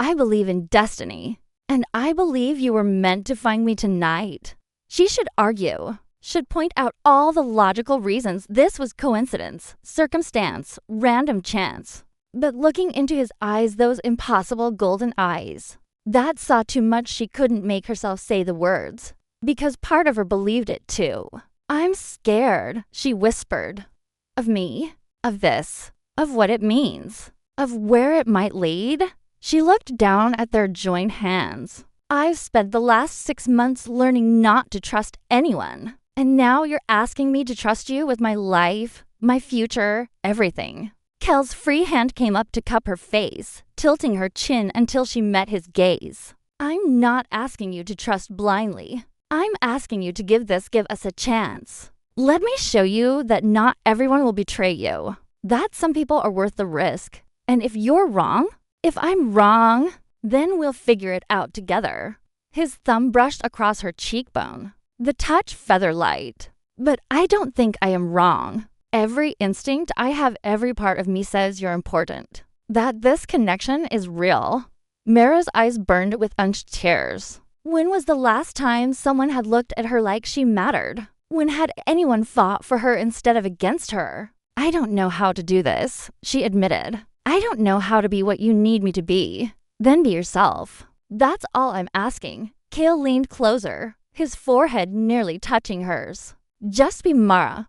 I believe in destiny. And I believe you were meant to find me tonight. She should argue, should point out all the logical reasons this was coincidence, circumstance, random chance. But looking into his eyes, those impossible golden eyes, that saw too much. She couldn't make herself say the words, because part of her believed it too. I'm scared, she whispered. Of me, of this, of what it means, of where it might lead. She looked down at their joined hands. I've spent the last 6 months learning not to trust anyone. And now you're asking me to trust you with my life, my future, everything. Kel's free hand came up to cup her face, tilting her chin until she met his gaze. I'm not asking you to trust blindly. I'm asking you to give us a chance. Let me show you that not everyone will betray you. That some people are worth the risk. And if you're wrong, if I'm wrong, then we'll figure it out together. His thumb brushed across her cheekbone, the touch feather light. But I don't think I am wrong. Every instinct I have, every part of me says you're important. That this connection is real. Mara's eyes burned with unshed tears. When was the last time someone had looked at her like she mattered? When had anyone fought for her instead of against her? I don't know how to do this, she admitted. I don't know how to be what you need me to be. Then be yourself. That's all I'm asking. Kale leaned closer, his forehead nearly touching hers. Just be Mara.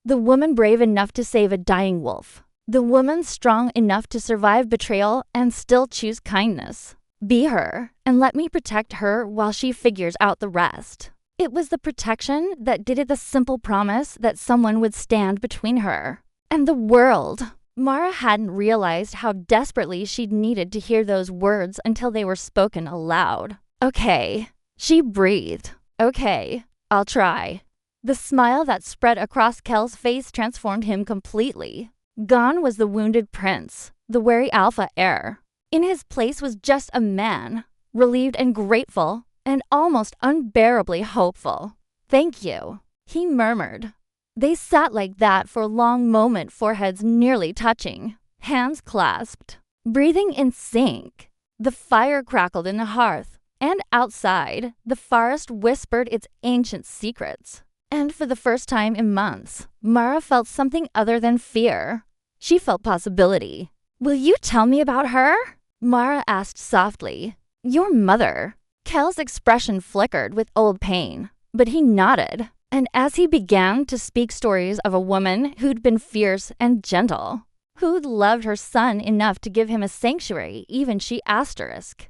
The woman brave enough to save a dying wolf. The woman strong enough to survive betrayal and still choose kindness. Be her, and let me protect her while she figures out the rest. It was the protection that did it, the simple promise that someone would stand between her and the world. Mara hadn't realized how desperately she'd needed to hear those words until they were spoken aloud. Okay, she breathed. Okay, I'll try. The smile that spread across Kel's face transformed him completely. Gone was the wounded prince, the wary alpha heir. In his place was just a man, relieved and grateful, and almost unbearably hopeful. Thank you, he murmured. They sat like that for a long moment, foreheads nearly touching, hands clasped, breathing in sync. The fire crackled in the hearth, and outside, the forest whispered its ancient secrets. And for the first time in months, Mara felt something other than fear. She felt possibility. Will you tell me about her? Mara asked softly. Your mother. Kel's expression flickered with old pain, but he nodded. And as he began to speak stories of a woman who'd been fierce and gentle, who'd loved her son enough to give him a sanctuary, even she asterisk.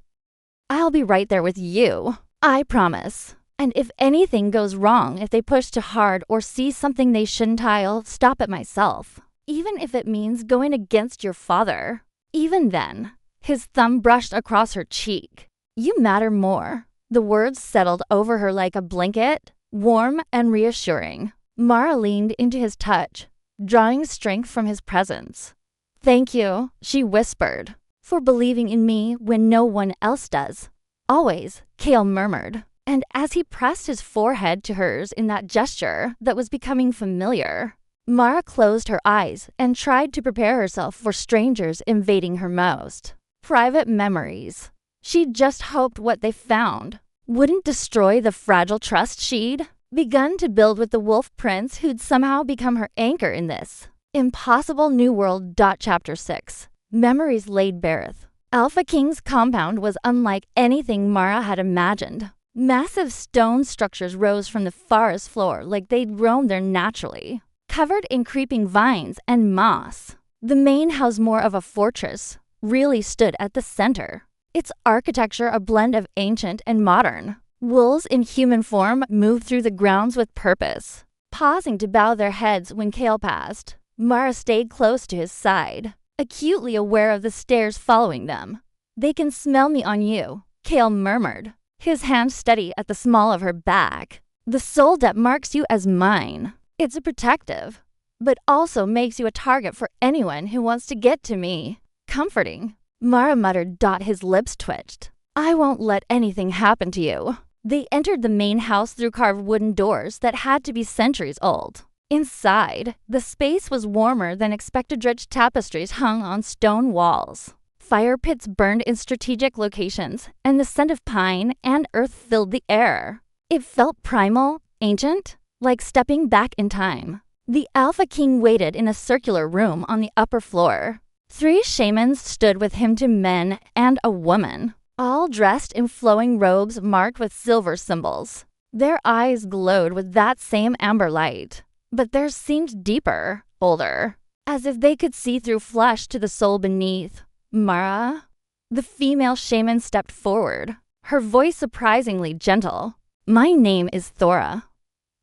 I'll be right there with you, I promise. And if anything goes wrong, if they push too hard or see something they shouldn't, I'll stop it myself. Even if it means going against your father. Even then, his thumb brushed across her cheek. You matter more. The words settled over her like a blanket, warm and reassuring. Mara leaned into his touch, drawing strength from his presence. Thank you, she whispered, for believing in me when no one else does. Always, Cale murmured. And as he pressed his forehead to hers in that gesture that was becoming familiar, Mara closed her eyes and tried to prepare herself for strangers invading her most private memories. She just hoped what they found wouldn't destroy the fragile trust she'd begun to build with the wolf prince who'd somehow become her anchor in this impossible new world. Chapter 6. Memories laid bare. Alpha King's compound was unlike anything Mara had imagined. Massive stone structures rose from the forest floor like they'd grown there naturally, covered in creeping vines and moss. The main house, more of a fortress, really stood at the center. Its architecture a blend of ancient and modern. Wolves in human form moved through the grounds with purpose, pausing to bow their heads when Cale passed. Mara stayed close to his side, acutely aware of the stares following them. They can smell me on you, Cale murmured, his hand steady at the small of her back. The soul that marks you as mine. It's a protective, but also makes you a target for anyone who wants to get to me. Comforting, Mara muttered. His lips twitched. I won't let anything happen to you. They entered the main house through carved wooden doors that had to be centuries old. Inside, the space was warmer than expected. Rich tapestries hung on stone walls. Fire pits burned in strategic locations, and the scent of pine and earth filled the air. It felt primal, ancient, like stepping back in time. The Alpha King waited in a circular room on the upper floor. 3 shamans stood with him, 2 men and a woman, all dressed in flowing robes marked with silver symbols. Their eyes glowed with that same amber light, but theirs seemed deeper, older, as if they could see through flesh to the soul beneath. Mara? The female shaman stepped forward, her voice surprisingly gentle. My name is Thora.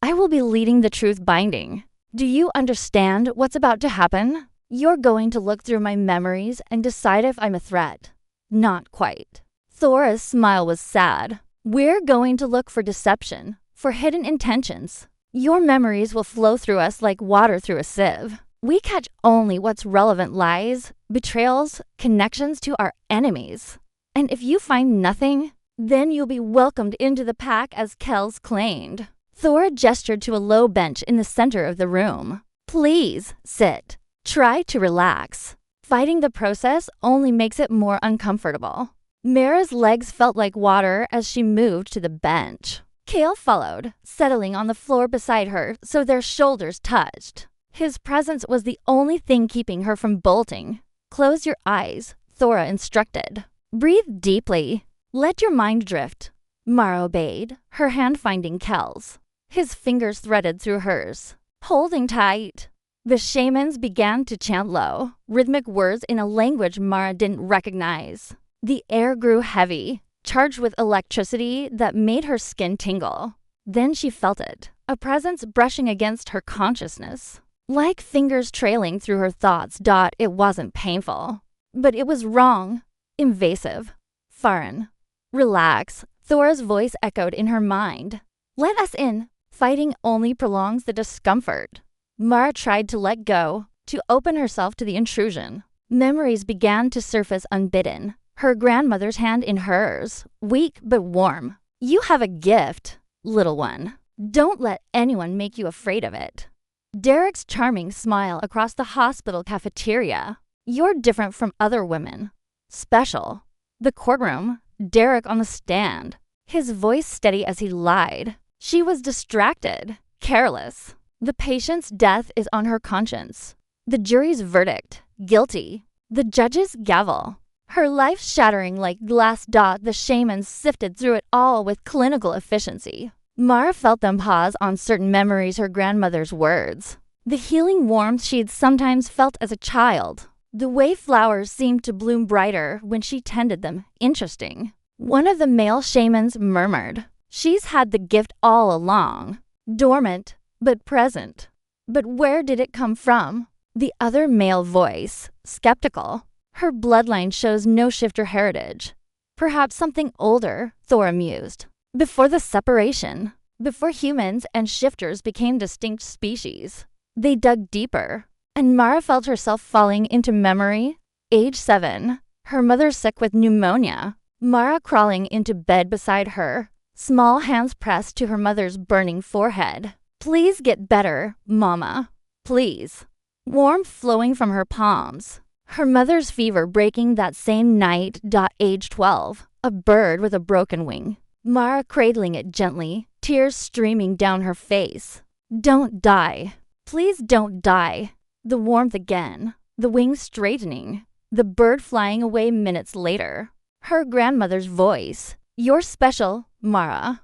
I will be leading the truth binding. Do you understand what's about to happen? You're going to look through my memories and decide if I'm a threat. Not quite. Thora's smile was sad. We're going to look for deception, for hidden intentions. Your memories will flow through us like water through a sieve. We catch only what's relevant: lies, betrayals, connections to our enemies. And if you find nothing, then you'll be welcomed into the pack as Kells claimed. Thora gestured to a low bench in the center of the room. Please, sit. Try to relax. Fighting the process only makes it more uncomfortable. Mara's legs felt like water as she moved to the bench. Cale followed, settling on the floor beside her so their shoulders touched. His presence was the only thing keeping her from bolting. Close your eyes, Thora instructed. Breathe deeply. Let your mind drift. Mara obeyed, her hand finding Kel's. His fingers threaded through hers, holding tight. The shamans began to chant low, rhythmic words in a language Mara didn't recognize. The air grew heavy, charged with electricity that made her skin tingle. Then she felt it, a presence brushing against her consciousness. Like fingers trailing through her thoughts. It wasn't painful, but it was wrong, invasive, foreign. Relax, Thora's voice echoed in her mind. Let us in. Fighting only prolongs the discomfort. Mara tried to let go, to open herself to the intrusion. Memories began to surface unbidden, her grandmother's hand in hers, weak but warm. You have a gift, little one. Don't let anyone make you afraid of it. Derek's charming smile across the hospital cafeteria. You're different from other women. Special. The courtroom. Derek on the stand. His voice steady as he lied. She was distracted, careless. The patient's death is on her conscience. The jury's verdict, guilty. The judge's gavel. Her life shattering like glass dot, the shamans sifted through it all with clinical efficiency. Mara felt them pause on certain memories, her grandmother's words. The healing warmth she'd sometimes felt as a child. The way flowers seemed to bloom brighter when she tended them. Interesting. One of the male shamans murmured, "She's had the gift all along. Dormant, but present." But where did it come from? The other male voice, skeptical. Her bloodline shows no shifter heritage. Perhaps something older, Thora mused. Before the separation, before humans and shifters became distinct species, they dug deeper, and Mara felt herself falling into memory. Age 7, her mother sick with pneumonia. Mara crawling into bed beside her, small hands pressed to her mother's burning forehead. "Please get better, Mama. Please." Warmth flowing from her palms. Her mother's fever breaking that same night. Age 12, a bird with a broken wing. Mara cradling it gently, tears streaming down her face. "Don't die. Please don't die." The warmth again, the wings straightening, the bird flying away minutes later. Her grandmother's voice. "You're special, Mara."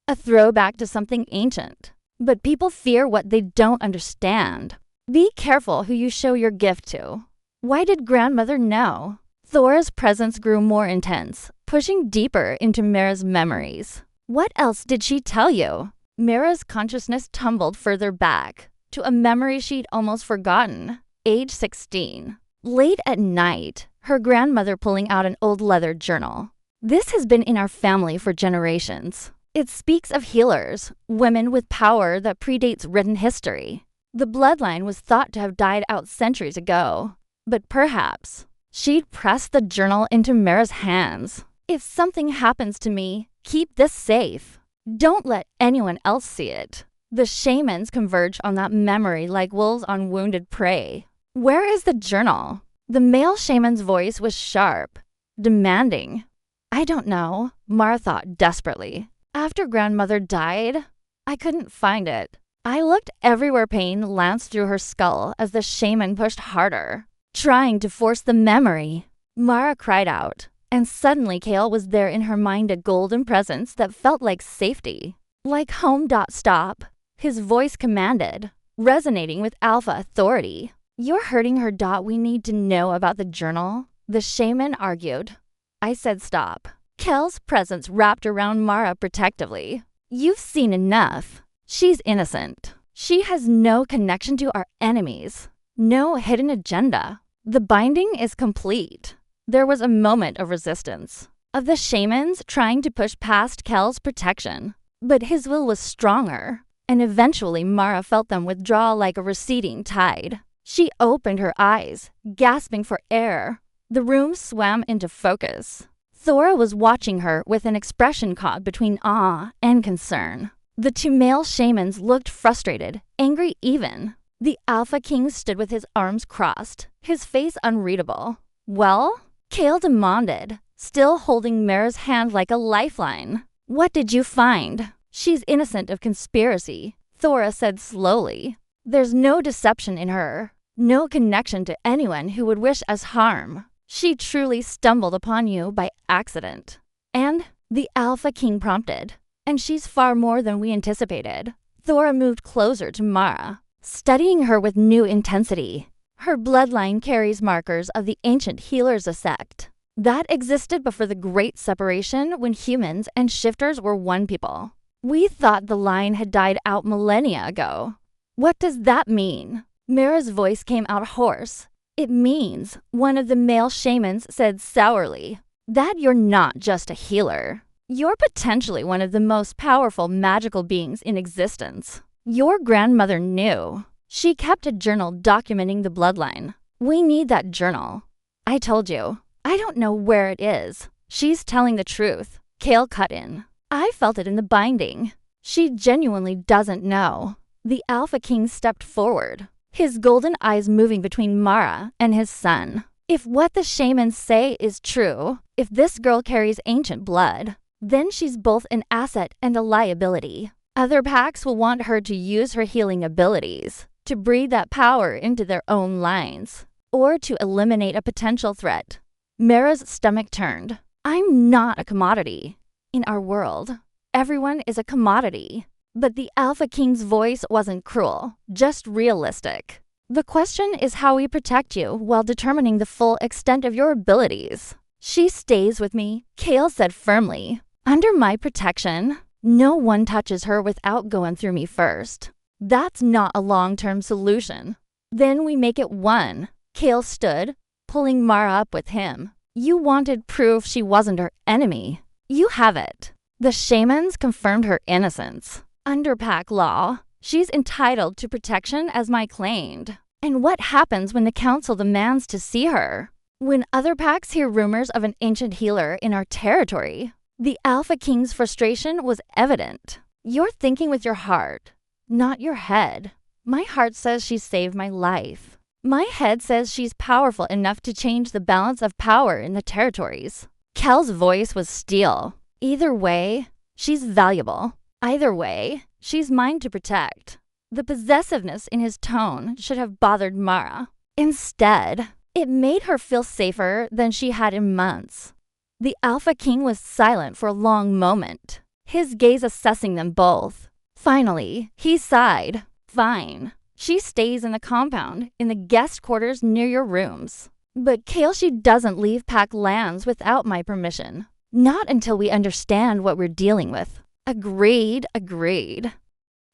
A throwback to something ancient. But people fear what they don't understand. Be careful who you show your gift to. Why did grandmother know? Thora's presence grew more intense, pushing deeper into Mara's memories. What else did she tell you? Mara's consciousness tumbled further back, to a memory she'd almost forgotten. Age 16. Late at night, her grandmother pulling out an old leather journal. "This has been in our family for generations. It speaks of healers, women with power that predates written history. The bloodline was thought to have died out centuries ago. But perhaps..." She'd pressed the journal into Mara's hands. "If something happens to me, keep this safe. Don't let anyone else see it." The shamans converged on that memory like wolves on wounded prey. "Where is the journal?" The male shaman's voice was sharp, demanding. "I don't know," Mara thought desperately. "After grandmother died, I couldn't find it." I looked everywhere. Pain lanced through her skull as the shaman pushed harder, trying to force the memory. Mara cried out, and suddenly Cale was there in her mind, a golden presence that felt like safety. Like home. Stop. His voice commanded, resonating with alpha authority. "You're hurting her. We need to know about the journal," the shaman argued. I said stop. Cale's presence wrapped around Mara protectively. "You've seen enough. She's innocent. She has no connection to our enemies. No hidden agenda. The binding is complete." There was a moment of resistance, of the shamans trying to push past Kel's protection. But his will was stronger, and eventually Mara felt them withdraw like a receding tide. She opened her eyes, gasping for air. The room swam into focus. Thora was watching her with an expression caught between awe and concern. The two male shamans looked frustrated, angry even. The Alpha King stood with his arms crossed, his face unreadable. "Well?" Cale demanded, still holding Mara's hand like a lifeline. "What did you find?" "She's innocent of conspiracy," Thora said slowly. "There's no deception in her, no connection to anyone who would wish us harm. She truly stumbled upon you by accident." "And?" the Alpha King prompted. "And she's far more than we anticipated." Thora moved closer to Mara, studying her with new intensity. Her bloodline carries markers of the ancient healers sect that existed before the Great Separation, when humans and shifters were one people. We thought the line had died out millennia ago. "What does that mean?" Mara's voice came out hoarse. "It means," one of the male shamans said sourly, "that you're not just a healer. You're potentially one of the most powerful magical beings in existence. Your grandmother knew. She kept a journal documenting the bloodline. We need that journal." "I told you. I don't know where it is." "She's telling the truth," Cale cut in. "I felt it in the binding." She genuinely doesn't know. The Alpha King stepped forward, his golden eyes moving between Mara and his son. If what the shamans say is true, if this girl carries ancient blood, then she's both an asset and a liability. Other packs will want her to use her healing abilities, to breathe that power into their own lines, or to eliminate a potential threat. Mara's stomach turned. I'm not a commodity. In our world, everyone is a commodity. But the Alpha King's voice wasn't cruel, just realistic. The question is how we protect you while determining the full extent of your abilities. She stays with me, Kale said firmly. Under my protection, no one touches her without going through me first. That's not a long-term solution. Then we make it one. Kale stood, pulling Mara up with him. You wanted proof she wasn't her enemy. You have it. The shamans confirmed her innocence. Under pack law, she's entitled to protection as my claimed. And what happens when the council demands to see her? When other packs hear rumors of an ancient healer in our territory? The Alpha King's frustration was evident. You're thinking with your heart, not your head. My heart says she saved my life. My head says she's powerful enough to change the balance of power in the territories. Kel's voice was steel. Either way, she's valuable. Either way, she's mine to protect. The possessiveness in his tone should have bothered Mara. Instead, it made her feel safer than she had in months. The Alpha King was silent for a long moment, his gaze assessing them both. Finally, he sighed. Fine. She stays in the compound, in the guest quarters near your rooms. But Kale, she doesn't leave pack lands without my permission. Not until we understand what we're dealing with. Agreed.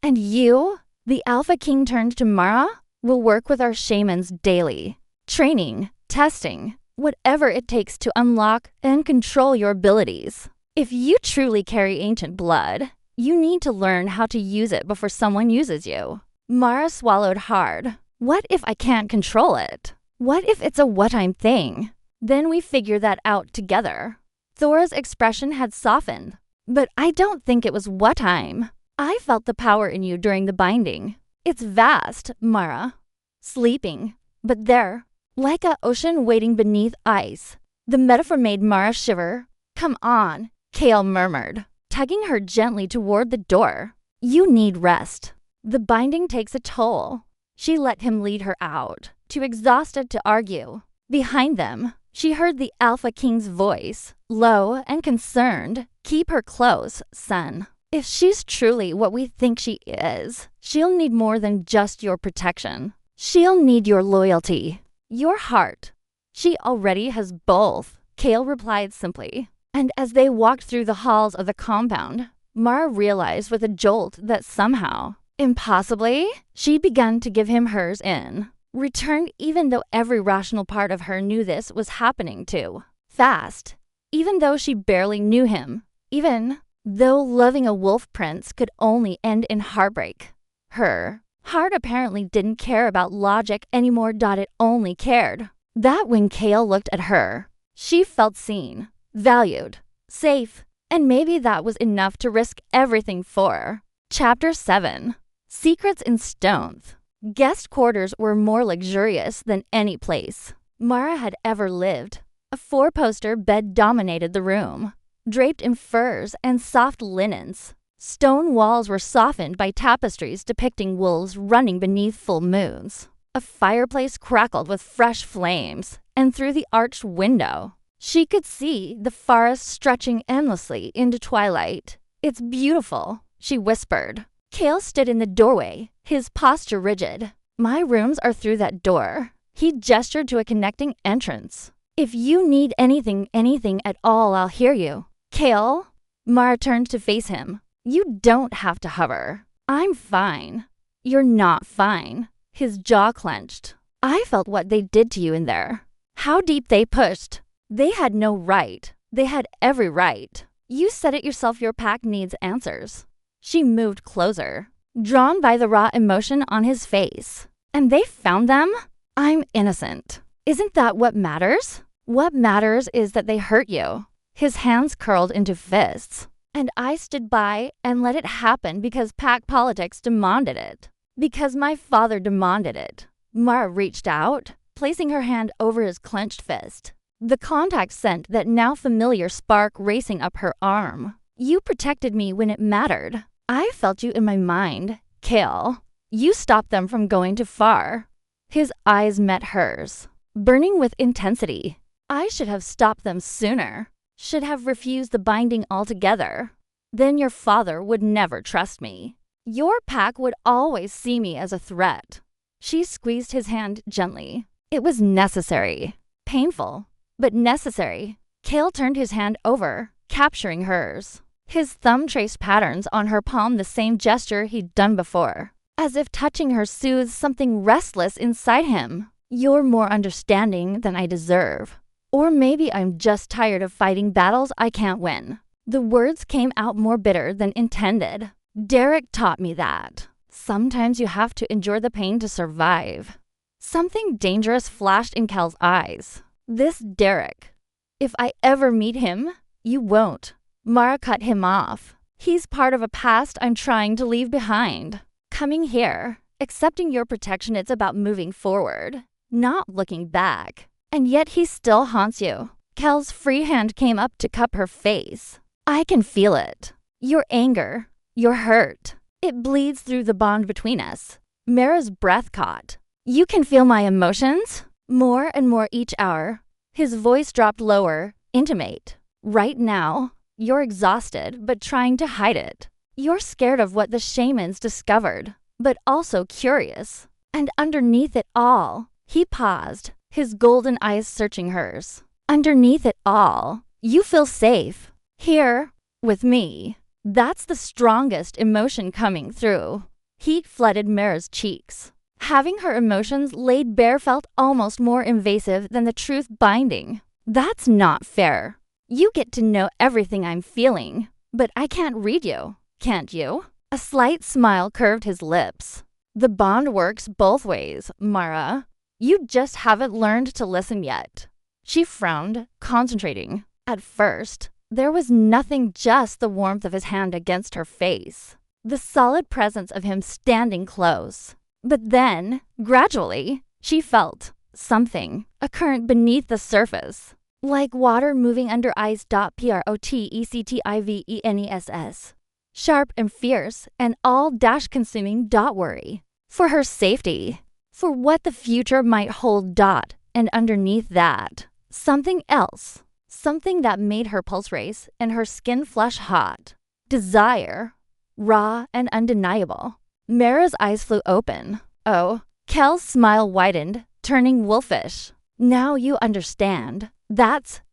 And you, the Alpha King turned to Mara, will work with our shamans daily. Training, testing, whatever it takes to unlock and control your abilities. If you truly carry ancient blood, you need to learn how to use it before someone uses you. Mara swallowed hard. What if I can't control it? What if it's a what-time thing? Then we figure that out together. Thora's expression had softened. But I don't think it was what-time. I felt the power in you during the binding. It's vast, Mara. Sleeping, but there, like an ocean waiting beneath ice. The metaphor made Mara shiver. Come on, Kale murmured, tugging her gently toward the door. You need rest. The binding takes a toll. She let him lead her out, too exhausted to argue. Behind them, she heard the Alpha King's voice, low and concerned. Keep her close, son. If she's truly what we think she is, she'll need more than just your protection. She'll need your loyalty, your heart. She already has both, Kale replied simply. And as they walked through the halls of the compound, Mara realized with a jolt that somehow, impossibly, she'd begun to give him hers in. Returned even though every rational part of her knew this was happening too. Fast. Even though she barely knew him. Even though loving a wolf prince could only end in heartbreak. Her heart apparently didn't care about logic anymore. It only cared that when Kale looked at her, she felt seen, valued, safe, and maybe that was enough to risk everything for. Chapter 7. Secrets in Stones. Guest quarters were more luxurious than any place Mara had ever lived. A four-poster bed dominated the room, draped in furs and soft linens. Stone walls were softened by tapestries depicting wolves running beneath full moons. A fireplace crackled with fresh flames, and through the arched window, she could see the forest stretching endlessly into twilight. It's beautiful, she whispered. Kale stood in the doorway, his posture rigid. My rooms are through that door. He gestured to a connecting entrance. If you need anything at all, I'll hear you. Kale? Mara turned to face him. You don't have to hover. I'm fine. You're not fine. His jaw clenched. I felt what they did to you in there. How deep they pushed. They had no right. They had every right. You said it yourself, your pack needs answers. She moved closer, drawn by the raw emotion on his face. And they found them? I'm innocent. Isn't that what matters? What matters is that they hurt you. His hands curled into fists. And I stood by and let it happen because pack politics demanded it. Because my father demanded it. Mara reached out, placing her hand over his clenched fist. The contact sent that now familiar spark racing up her arm. You protected me when it mattered. I felt you in my mind, Kale. You stopped them from going too far. His eyes met hers, burning with intensity. I should have stopped them sooner. Should have refused the binding altogether. Then your father would never trust me. Your pack would always see me as a threat. She squeezed his hand gently. It was necessary. Painful, but necessary. Kale turned his hand over, capturing hers. His thumb traced patterns on her palm, the same gesture he'd done before, as if touching her soothed something restless inside him. You're more understanding than I deserve. Or maybe I'm just tired of fighting battles I can't win. The words came out more bitter than intended. Derek taught me that. Sometimes you have to endure the pain to survive. Something dangerous flashed in Cal's eyes. This Derek. If I ever meet him, you won't. Mara cut him off. He's part of a past I'm trying to leave behind. Coming here, accepting your protection, it's about moving forward, not looking back. And yet he still haunts you. Cal's free hand came up to cup her face. I can feel it. Your anger, your hurt. It bleeds through the bond between us. Mara's breath caught. You can feel my emotions? More and more each hour. His voice dropped lower, intimate. Right now, you're exhausted, but trying to hide it. You're scared of what the Shamans discovered, but also curious. And underneath it all, he paused, his golden eyes searching hers. Underneath it all, you feel safe. Here, with me. That's the strongest emotion coming through. Heat flooded Mara's cheeks. Having her emotions laid bare felt almost more invasive than the truth binding. That's not fair. You get to know everything I'm feeling, but I can't read you, can't you? A slight smile curved his lips. The bond works both ways, Mara. You just haven't learned to listen yet. She frowned, concentrating. At first, there was nothing, just the warmth of his hand against her face. The solid presence of him standing close. But then, gradually, she felt something, a current beneath the surface. Like water moving under ice. Protectiveness. Sharp and fierce, and all consuming. Worry. For her safety. For what the future might hold. And underneath that, something else. Something that made her pulse race and her skin flush hot. Desire. Raw and undeniable. Mara's eyes flew open. Oh, Kel's smile widened, turning wolfish. Now you understand.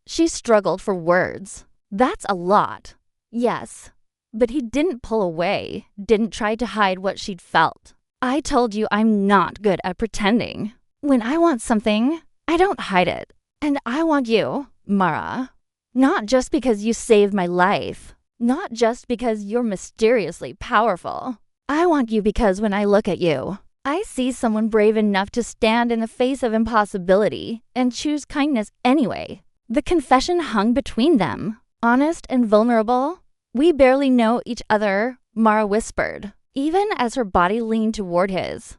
She struggled for words. That's a lot. Yes. But he didn't pull away, didn't try to hide what she'd felt. I told you I'm not good at pretending. When I want something, I don't hide it. And I want you, Mara. Not just because you saved my life. Not just because you're mysteriously powerful. I want you because when I look at you, I see someone brave enough to stand in the face of impossibility and choose kindness anyway. The confession hung between them, honest and vulnerable. We barely know each other, Mara whispered, even as her body leaned toward his.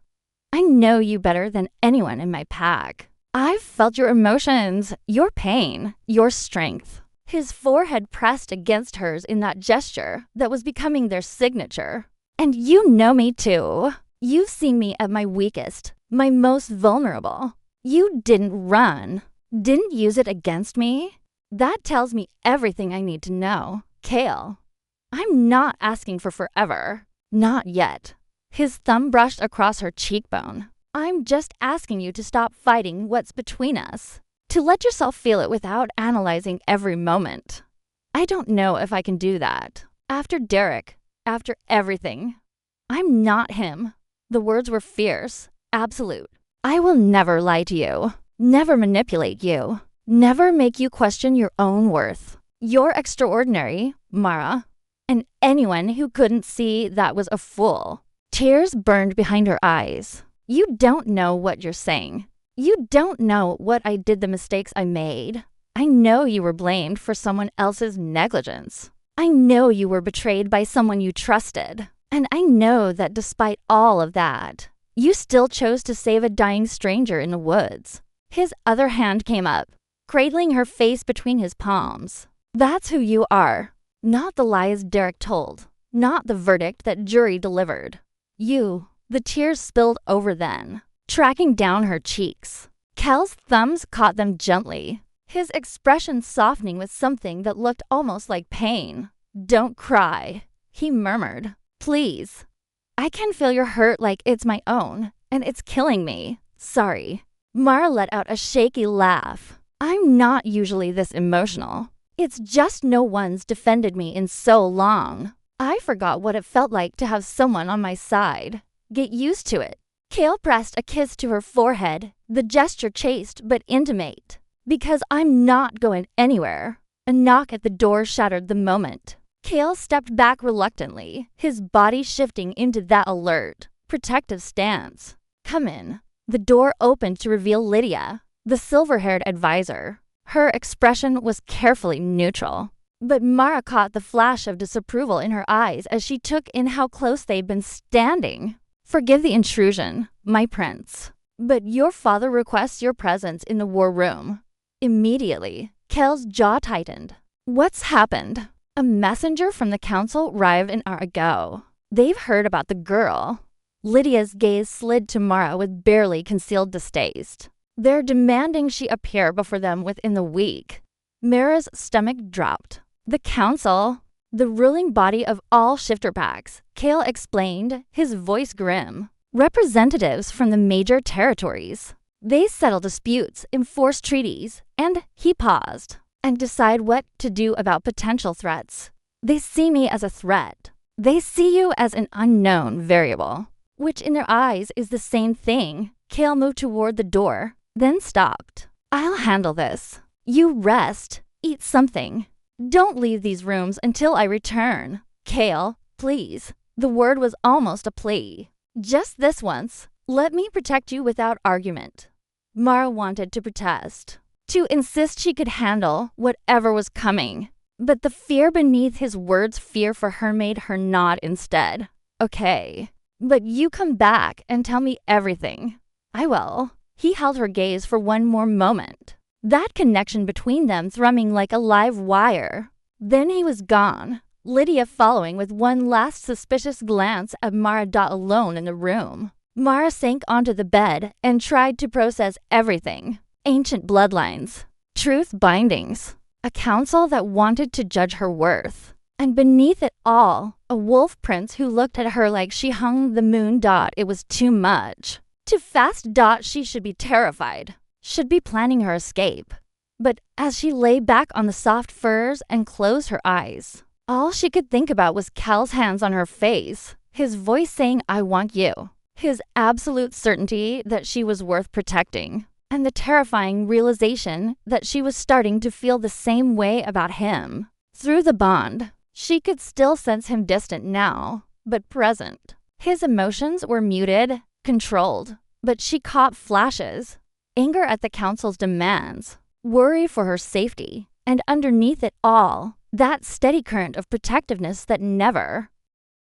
I know you better than anyone in my pack. I've felt your emotions, your pain, your strength. His forehead pressed against hers in that gesture that was becoming their signature. And you know me too. You've seen me at my weakest, my most vulnerable. You didn't run, didn't use it against me. That tells me everything I need to know. Kale, I'm not asking for forever. Not yet. His thumb brushed across her cheekbone. I'm just asking you to stop fighting what's between us. To let yourself feel it without analyzing every moment. I don't know if I can do that. After Derek, after everything. I'm not him. The words were fierce, absolute. I will never lie to you. Never manipulate you. Never make you question your own worth. You're extraordinary, Mara. And anyone who couldn't see that was a fool. Tears burned behind her eyes. You don't know what you're saying. You don't know what I did, the mistakes I made. I know you were blamed for someone else's negligence. I know you were betrayed by someone you trusted. And I know that despite all of that, you still chose to save a dying stranger in the woods. His other hand came up, cradling her face between his palms. That's who you are. Not the lies Derek told. Not the verdict that jury delivered. You. The tears spilled over then, tracking down her cheeks. Kel's thumbs caught them gently, his expression softening with something that looked almost like pain. Don't cry, he murmured. Please. I can feel your hurt like it's my own, and it's killing me. Sorry. Mara let out a shaky laugh. I'm not usually this emotional. It's just no one's defended me in so long. I forgot what it felt like to have someone on my side. Get used to it. Kale pressed a kiss to her forehead, the gesture chaste but intimate. Because I'm not going anywhere. A knock at the door shattered the moment. Kale stepped back reluctantly, his body shifting into that alert, protective stance. Come in. The door opened to reveal Lydia, the silver-haired advisor. Her expression was carefully neutral. But Mara caught the flash of disapproval in her eyes as she took in how close they'd been standing. Forgive the intrusion, my prince. But your father requests your presence in the war room. Immediately, Kel's jaw tightened. What's happened? A messenger from the council arrived an hour ago. They've heard about the girl. Lydia's gaze slid to Mara with barely concealed distaste. They're demanding she appear before them within the week. Mara's stomach dropped. The council, the ruling body of all shifter packs, Kale explained, his voice grim. Representatives from the major territories. They settle disputes, enforce treaties, and he paused, and decide what to do about potential threats. They see me as a threat. They see you as an unknown variable, which in their eyes is the same thing. Kale moved toward the door, then stopped. I'll handle this. You rest. Eat something. Don't leave these rooms until I return. Kale, please. The word was almost a plea. Just this once. Let me protect you without argument. Mara wanted to protest, to insist she could handle whatever was coming. But the fear beneath his words' fear for her made her nod instead. Okay, but you come back and tell me everything. I will. He held her gaze for one more moment, that connection between them thrumming like a live wire. Then he was gone, Lydia following with one last suspicious glance at Mara alone in the room. Mara sank onto the bed and tried to process everything. Ancient bloodlines, truth bindings, a council that wanted to judge her worth. And beneath it all, a wolf prince who looked at her like she hung the moon. It was too much. Too fast. She should be terrified, should be planning her escape. But as she lay back on the soft furs and closed her eyes, all she could think about was Cal's hands on her face, his voice saying, I want you. His absolute certainty that she was worth protecting, and the terrifying realization that she was starting to feel the same way about him. Through the bond, she could still sense him distant now, but present. His emotions were muted, controlled, but she caught flashes. Anger at the council's demands, worry for her safety, and underneath it all, that steady current of protectiveness that never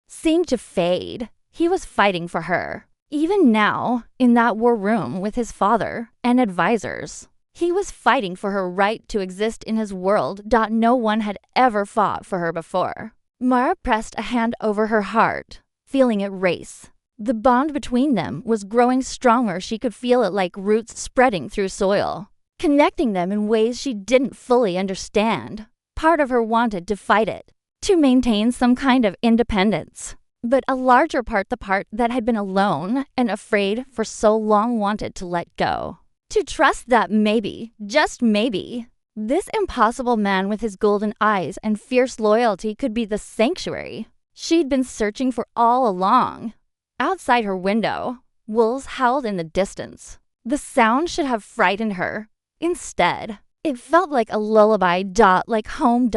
seemed to fade. He was fighting for her. Even now, in that war room with his father and advisors, he was fighting for her right to exist in his world. No one had ever fought for her before. Mara pressed a hand over her heart, feeling it race. The bond between them was growing stronger. She could feel it like roots spreading through soil, connecting them in ways she didn't fully understand. Part of her wanted to fight it, to maintain some kind of independence. But a larger part, the part that had been alone and afraid for so long, wanted to let go. To trust that maybe, just maybe, this impossible man with his golden eyes and fierce loyalty could be the sanctuary she'd been searching for all along. Outside her window, wolves howled in the distance. The sound should have frightened her. Instead, it felt like a lullaby. Like home.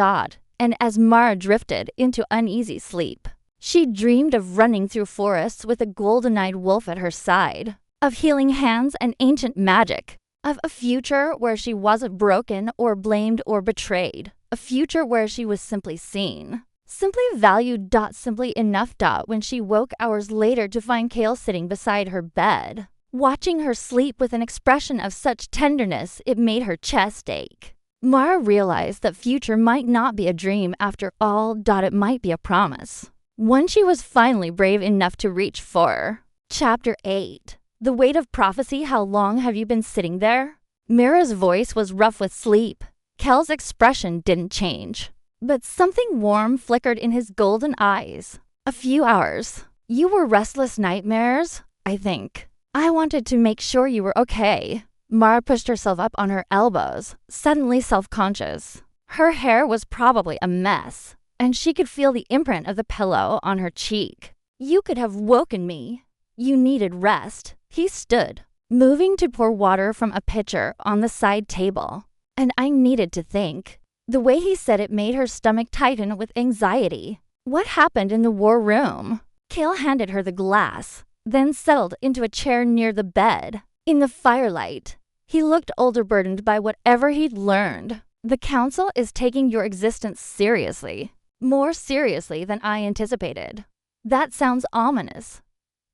And as Mara drifted into uneasy sleep, she dreamed of running through forests with a golden-eyed wolf at her side, of healing hands and ancient magic, of a future where she wasn't broken or blamed or betrayed, a future where she was simply seen. Simply valued. Simply enough. When she woke hours later to find Kale sitting beside her bed, watching her sleep with an expression of such tenderness it made her chest ache. Mara realized that future might not be a dream after all. It might be a promise. One she was finally brave enough to reach for. Chapter 8. The weight of prophecy. How long have you been sitting there? Mira's voice was rough with sleep. Kel's expression didn't change, but something warm flickered in his golden eyes. A few hours. You were restless nightmares, I think. I wanted to make sure you were okay. Mara pushed herself up on her elbows, suddenly self-conscious. Her hair was probably a mess, and she could feel the imprint of the pillow on her cheek. You could have woken me. You needed rest. He stood, moving to pour water from a pitcher on the side table. And I needed to think. The way he said it made her stomach tighten with anxiety. What happened in the war room? Kale handed her the glass, then settled into a chair near the bed. In the firelight, he looked older, burdened by whatever he'd learned. The council is taking your existence seriously. More seriously than I anticipated. That sounds ominous.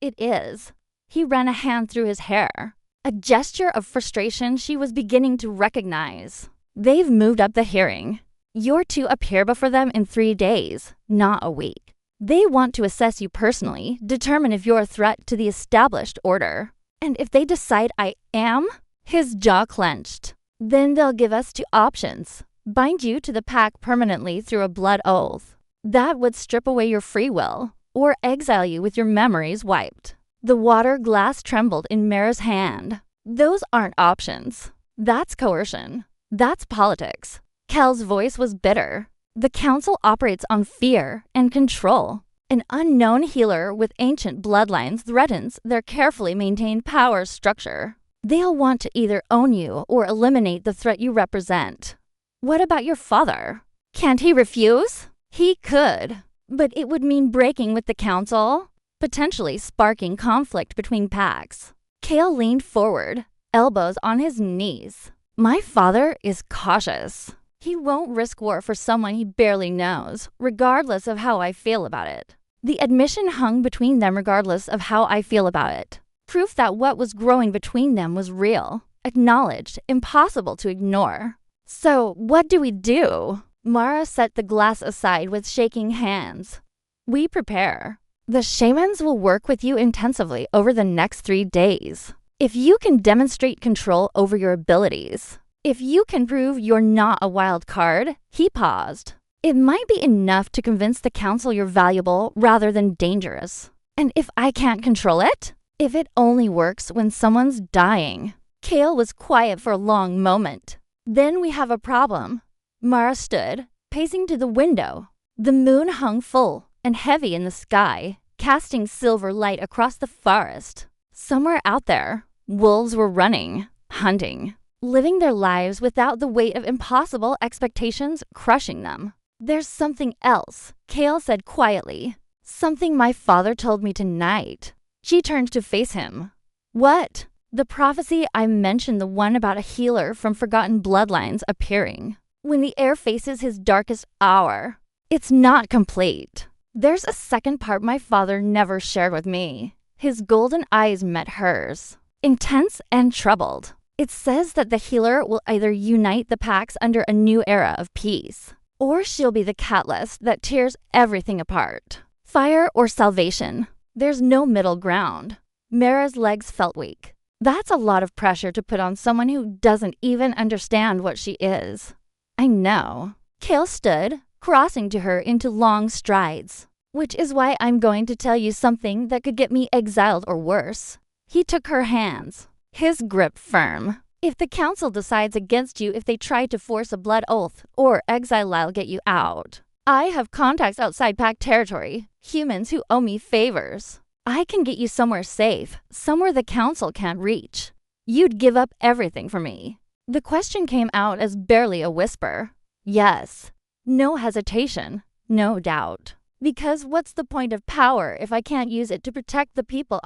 It is. He ran a hand through his hair. A gesture of frustration she was beginning to recognize. They've moved up the hearing. You're to appear before them in 3 days, not a week. They want to assess you personally, determine if you're a threat to the established order. And if they decide I am, his jaw clenched. Then they'll give us 2 options. Bind you to the pack permanently through a blood oath. That would strip away your free will, or exile you with your memories wiped. The water glass trembled in Mara's hand. Those aren't options. That's coercion. That's politics. Kel's voice was bitter. The council operates on fear and control. An unknown healer with ancient bloodlines threatens their carefully maintained power structure. They'll want to either own you or eliminate the threat you represent. What about your father? Can't he refuse? He could, but it would mean breaking with the council, potentially sparking conflict between packs. Kale leaned forward, elbows on his knees. My father is cautious. He won't risk war for someone he barely knows, regardless of how I feel about it. The admission hung between them regardless of how I feel about it. Proof that what was growing between them was real, acknowledged, impossible to ignore. So, what do we do? Mara set the glass aside with shaking hands. We prepare. The Shamans will work with you intensively over the next 3 days. If you can demonstrate control over your abilities, if you can prove you're not a wild card, he paused. It might be enough to convince the council you're valuable rather than dangerous. And if I can't control it? If it only works when someone's dying? Kale was quiet for a long moment. Then we have a problem. Mara stood, pacing to the window. The moon hung full and heavy in the sky, casting silver light across the forest. Somewhere out there, wolves were running, hunting, living their lives without the weight of impossible expectations crushing them. There's something else, Kale said quietly. Something my father told me tonight. She turned to face him. What? The prophecy I mentioned, the one about a healer from forgotten bloodlines appearing. When the heir faces his darkest hour. It's not complete. There's a second part my father never shared with me. His golden eyes met hers, intense and troubled. It says that the healer will either unite the packs under a new era of peace, or she'll be the catalyst that tears everything apart. Fire or salvation. There's no middle ground. Mara's legs felt weak. That's a lot of pressure to put on someone who doesn't even understand what she is. I know. Kale stood, crossing to her into long strides. Which is why I'm going to tell you something that could get me exiled or worse. He took her hands, his grip firm. If the council decides against you if they try to force a blood oath or exile, I'll get you out. I have contacts outside pack territory, humans who owe me favors. I can get you somewhere safe, somewhere the council can't reach. You'd give up everything for me. The question came out as barely a whisper. Yes. No hesitation, no doubt. Because what's the point of power if I can't use it to protect the people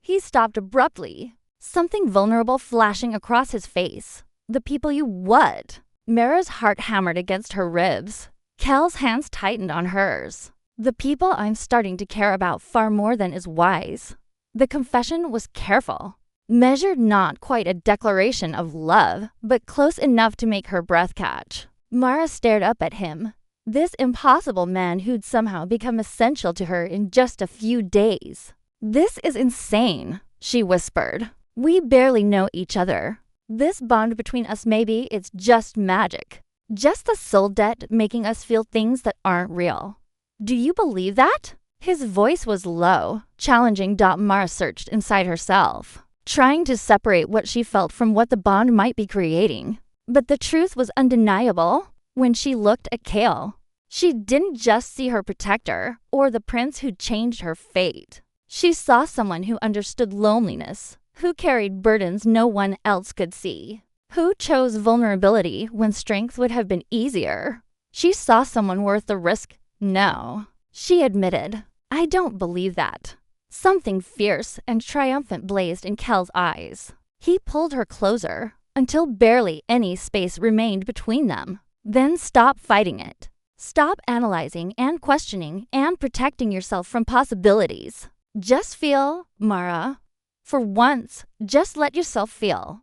He stopped abruptly, something vulnerable flashing across his face. The people you what? Mara's heart hammered against her ribs. Kel's hands tightened on hers. The people I'm starting to care about far more than is wise. The confession was careful. Measured, not quite a declaration of love, but close enough to make her breath catch. Mara stared up at him. This impossible man who'd somehow become essential to her in just a few days. This is insane, she whispered. We barely know each other. This bond between us, maybe it's just magic. Just the soul debt making us feel things that aren't real. Do you believe that? His voice was low, challenging. Mara searched inside herself, trying to separate what she felt from what the bond might be creating. But the truth was undeniable. When she looked at Cale, she didn't just see her protector or the prince who'd changed her fate. She saw someone who understood loneliness, who carried burdens no one else could see, who chose vulnerability when strength would have been easier. She saw someone worth the risk. No, she admitted, I don't believe that. Something fierce and triumphant blazed in Kel's eyes. He pulled her closer until barely any space remained between them. Then stop fighting it. Stop analyzing and questioning and protecting yourself from possibilities. Just feel, Mara. For once, just let yourself feel.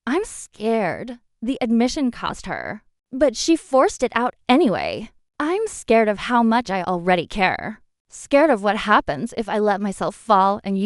I'm scared. The admission cost her, but she forced it out anyway. I'm scared of how much I already care. Scared of what happens if I let myself fall and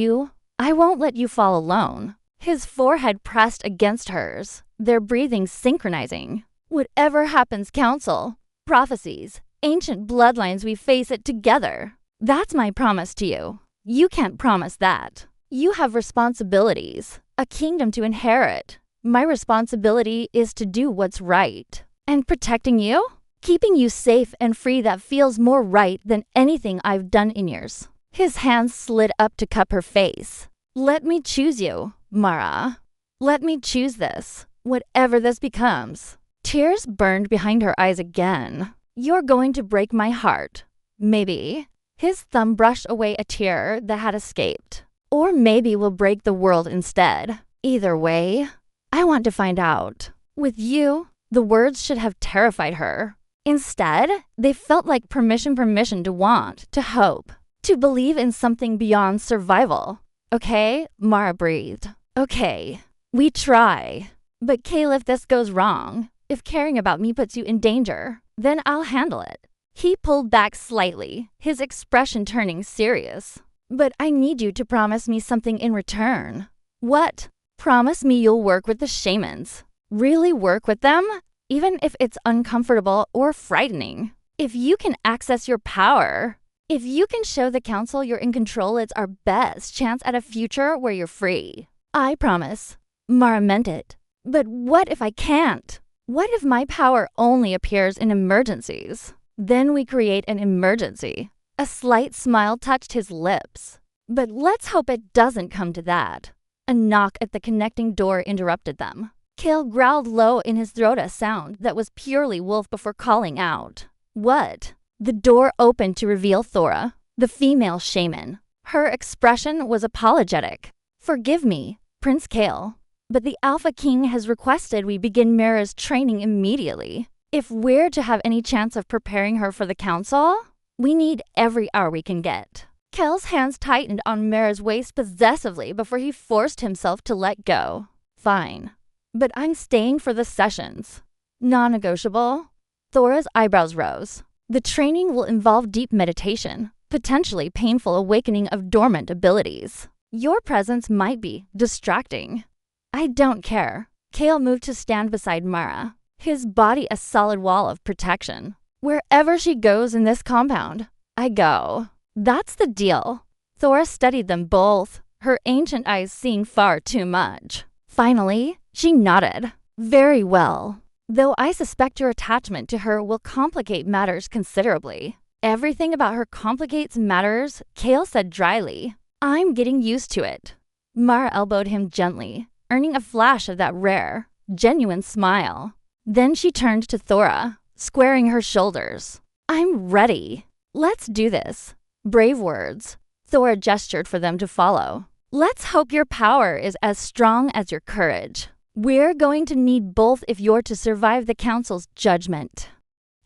I won't let you fall alone. His forehead pressed against hers, their breathing synchronizing. Whatever happens, council, prophecies, ancient bloodlines, we face it together. That's my promise to you. You can't promise that. You have responsibilities, a kingdom to inherit. My responsibility is to do what's right. And protecting you? Keeping you safe and free, that feels more right than anything I've done in years. His hands slid up to cup her face. Let me choose you, Mara. Let me choose this, whatever this becomes. Tears burned behind her eyes again. You're going to break my heart. Maybe. His thumb brushed away a tear that had escaped. Or maybe we'll break the world instead. Either way, I want to find out. With you, the words should have terrified her. Instead, they felt like permission to want, to hope, to believe in something beyond survival. Okay, Mara breathed. Okay, we try. But Cale, if this goes wrong, if caring about me puts you in danger, then I'll handle it. He pulled back slightly, his expression turning serious. But I need you to promise me something in return. What? Promise me you'll work with the Shamans. Really work with them? Even if it's uncomfortable or frightening. If you can access your power. If you can show the council you're in control, it's our best chance at a future where you're free. I promise. Mara meant it. But what if I can't? What if my power only appears in emergencies? Then we create an emergency. A slight smile touched his lips. But let's hope it doesn't come to that. A knock at the connecting door interrupted them. Cale growled low in his throat, a sound that was purely wolf before calling out. What? The door opened to reveal Thora, the female shaman. Her expression was apologetic. Forgive me, Prince Cale, but the Alpha King has requested we begin Mara's training immediately. If we're to have any chance of preparing her for the council, we need every hour we can get. Cale's hands tightened on Mara's waist possessively before he forced himself to let go. Fine, but I'm staying for the sessions. Non-negotiable? Thora's eyebrows rose. The training will involve deep meditation, potentially painful awakening of dormant abilities. Your presence might be distracting. I don't care. Cale moved to stand beside Mara, his body a solid wall of protection. Wherever she goes in this compound, I go. That's the deal. Thora studied them both, her ancient eyes seeing far too much. Finally, she nodded. Very well. Though I suspect your attachment to her will complicate matters considerably. Everything about her complicates matters, Cale said dryly. I'm getting used to it. Mara elbowed him gently, earning a flash of that rare, genuine smile. Then she turned to Thora, squaring her shoulders. I'm ready. Let's do this. Brave words. Thora gestured for them to follow. Let's hope your power is as strong as your courage. We're going to need both if you're to survive the council's judgment.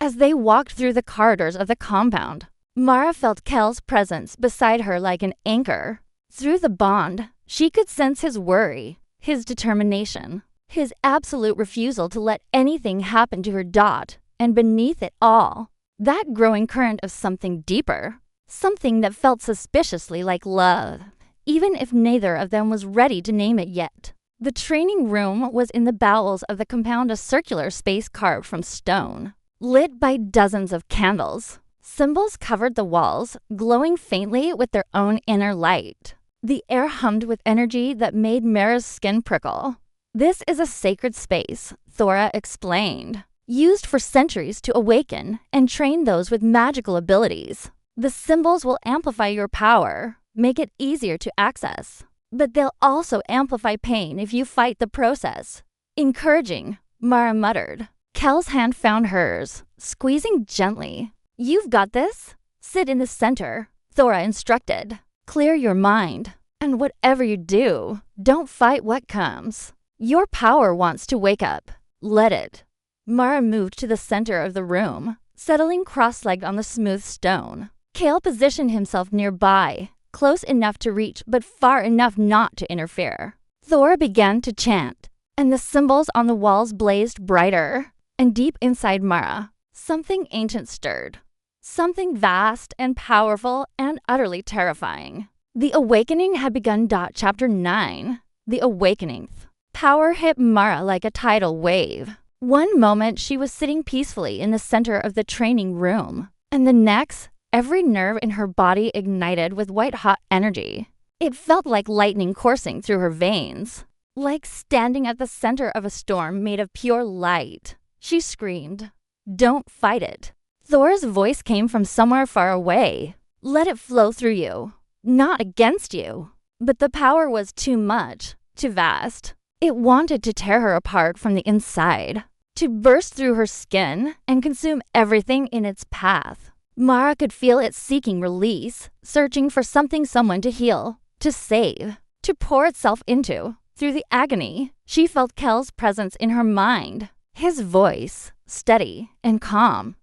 As they walked through the corridors of the compound, Mara felt Kel's presence beside her like an anchor. Through the bond, she could sense his worry, his determination, his absolute refusal to let anything happen to her Dot, and beneath it all, that growing current of something deeper, something that felt suspiciously like love, even if neither of them was ready to name it yet. The training room was in the bowels of the compound, a circular space carved from stone, lit by dozens of candles. Symbols covered the walls, glowing faintly with their own inner light. The air hummed with energy that made Mara's skin prickle. This is a sacred space, Thora explained, used for centuries to awaken and train those with magical abilities. The symbols will amplify your power, make it easier to access, but they'll also amplify pain if you fight the process. Encouraging, Mara muttered. Kel's hand found hers, squeezing gently. You've got this. Sit in the center, Thora instructed. Clear your mind, and whatever you do, don't fight what comes. Your power wants to wake up. Let it. Mara moved to the center of the room, settling cross-legged on the smooth stone. Cale positioned himself nearby, close enough to reach but far enough not to interfere. Thora began to chant, and the symbols on the walls blazed brighter. And deep inside Mara, something ancient stirred. Something vast and powerful and utterly terrifying. The awakening had begun. Chapter 9. The Awakening. Power hit Mara like a tidal wave. One moment she was sitting peacefully in the center of the training room, and the next, every nerve in her body ignited with white-hot energy. It felt like lightning coursing through her veins, like standing at the center of a storm made of pure light. She screamed, "Don't fight it." Thora's voice came from somewhere far away. Let it flow through you, not against you. But the power was too much, too vast. It wanted to tear her apart from the inside, to burst through her skin and consume everything in its path. Mara could feel it seeking release, searching for someone to heal, to save, to pour itself into. Through the agony, she felt Kel's presence in her mind. His voice, steady and calm.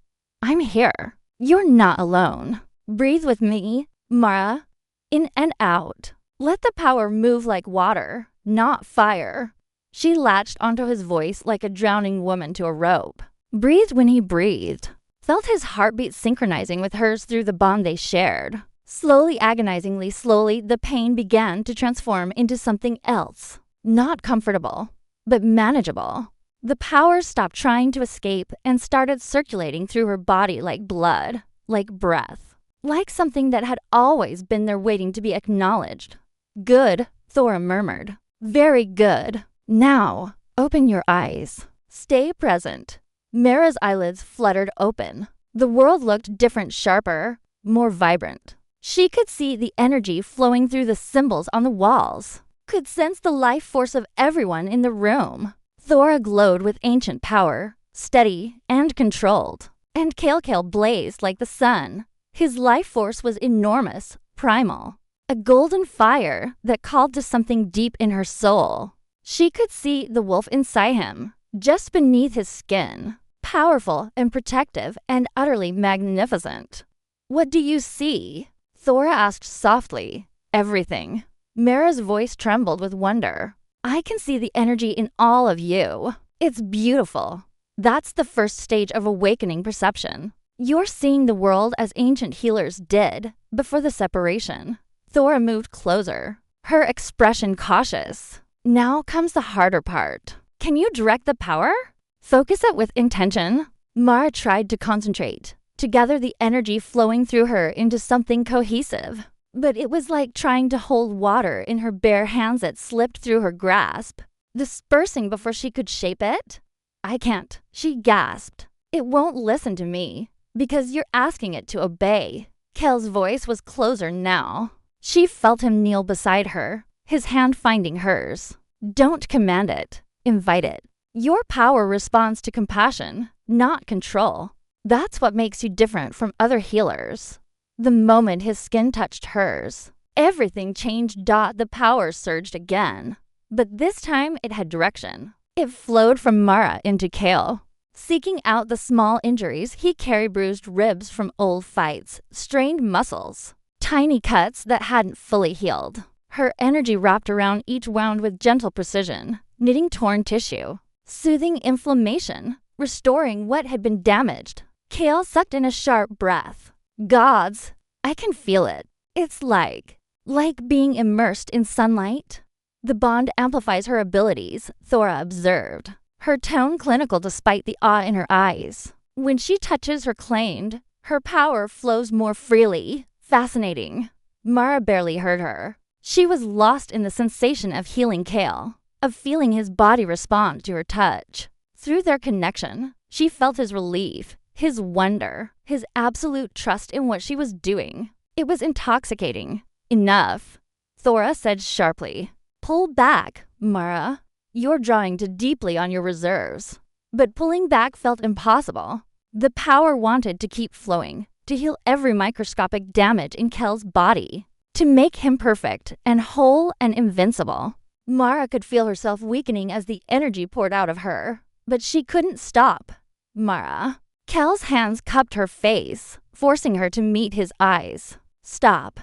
I'm here. You're not alone. Breathe with me, Mara. In and out. Let the power move like water, not fire. She latched onto his voice like a drowning woman to a rope. Breathed when he breathed. Felt his heartbeat synchronizing with hers through the bond they shared. Slowly, agonizingly slowly, the pain began to transform into something else. Not comfortable, but manageable. The power stopped trying to escape and started circulating through her body like blood, like breath, like something that had always been there waiting to be acknowledged. Good, Thora murmured. Very good. Now, open your eyes. Stay present. Mara's eyelids fluttered open. The world looked different, sharper, more vibrant. She could see the energy flowing through the symbols on the walls, could sense the life force of everyone in the room. Thora glowed with ancient power, steady and controlled, and Kale blazed like the sun. His life force was enormous, primal, a golden fire that called to something deep in her soul. She could see the wolf inside him, just beneath his skin, powerful and protective and utterly magnificent. What do you see? Thora asked softly. Everything. Mara's voice trembled with wonder. I can see the energy in all of you. It's beautiful. That's the first stage of awakening perception. You're seeing the world as ancient healers did before the separation. Thora moved closer, her expression cautious. Now comes the harder part. Can you direct the power? Focus it with intention. Mara tried to concentrate, to gather the energy flowing through her into something cohesive. But it was like trying to hold water in her bare hands that slipped through her grasp, dispersing before she could shape it. I can't, she gasped. It won't listen to me, because you're asking it to obey. Kel's voice was closer now. She felt him kneel beside her, his hand finding hers. Don't command it, invite it. Your power responds to compassion, not control. That's what makes you different from other healers. The moment his skin touched hers, everything changed. The power surged again. But this time it had direction. It flowed from Mara into Kale. Seeking out the small injuries, he carried bruised ribs from old fights, strained muscles, tiny cuts that hadn't fully healed. Her energy wrapped around each wound with gentle precision, knitting torn tissue, soothing inflammation, restoring what had been damaged. Kale sucked in a sharp breath. Gods, I can feel it. It's like being immersed in sunlight. The bond amplifies her abilities, Thora observed, her tone clinical despite the awe in her eyes. When she touches her claimed, her power flows more freely. Fascinating. Mara barely heard her. She was lost in the sensation of healing Kale, of feeling his body respond to her touch. Through their connection, she felt his relief, his wonder, his absolute trust in what she was doing. It was intoxicating. Enough, Thora said sharply. Pull back, Mara. You're drawing too deeply on your reserves. But pulling back felt impossible. The power wanted to keep flowing, to heal every microscopic damage in Kel's body, to make him perfect and whole and invincible. Mara could feel herself weakening as the energy poured out of her, but she couldn't stop. Mara. Kel's hands cupped her face, forcing her to meet his eyes. Stop.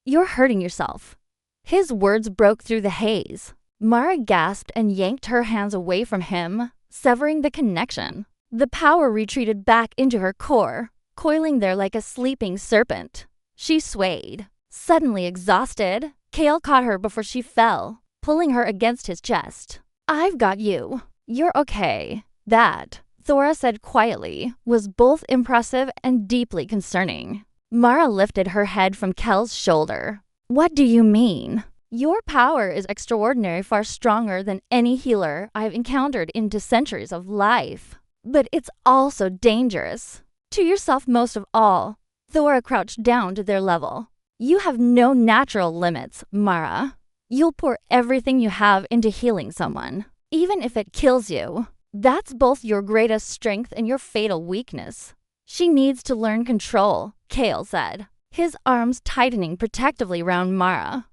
You're hurting yourself. His words broke through the haze. Mara gasped and yanked her hands away from him, severing the connection. The power retreated back into her core, coiling there like a sleeping serpent. She swayed. Suddenly exhausted, Kale caught her before she fell, pulling her against his chest. I've got you. You're okay. That, Thora said quietly, was both impressive and deeply concerning. Mara lifted her head from Kel's shoulder. What do you mean? Your power is extraordinary, far stronger than any healer I've encountered into centuries of life. But it's also dangerous. To yourself most of all. Thora crouched down to their level. You have no natural limits, Mara. You'll pour everything you have into healing someone, even if it kills you. That's both your greatest strength and your fatal weakness. She needs to learn control, Kale said, his arms tightening protectively round Mara.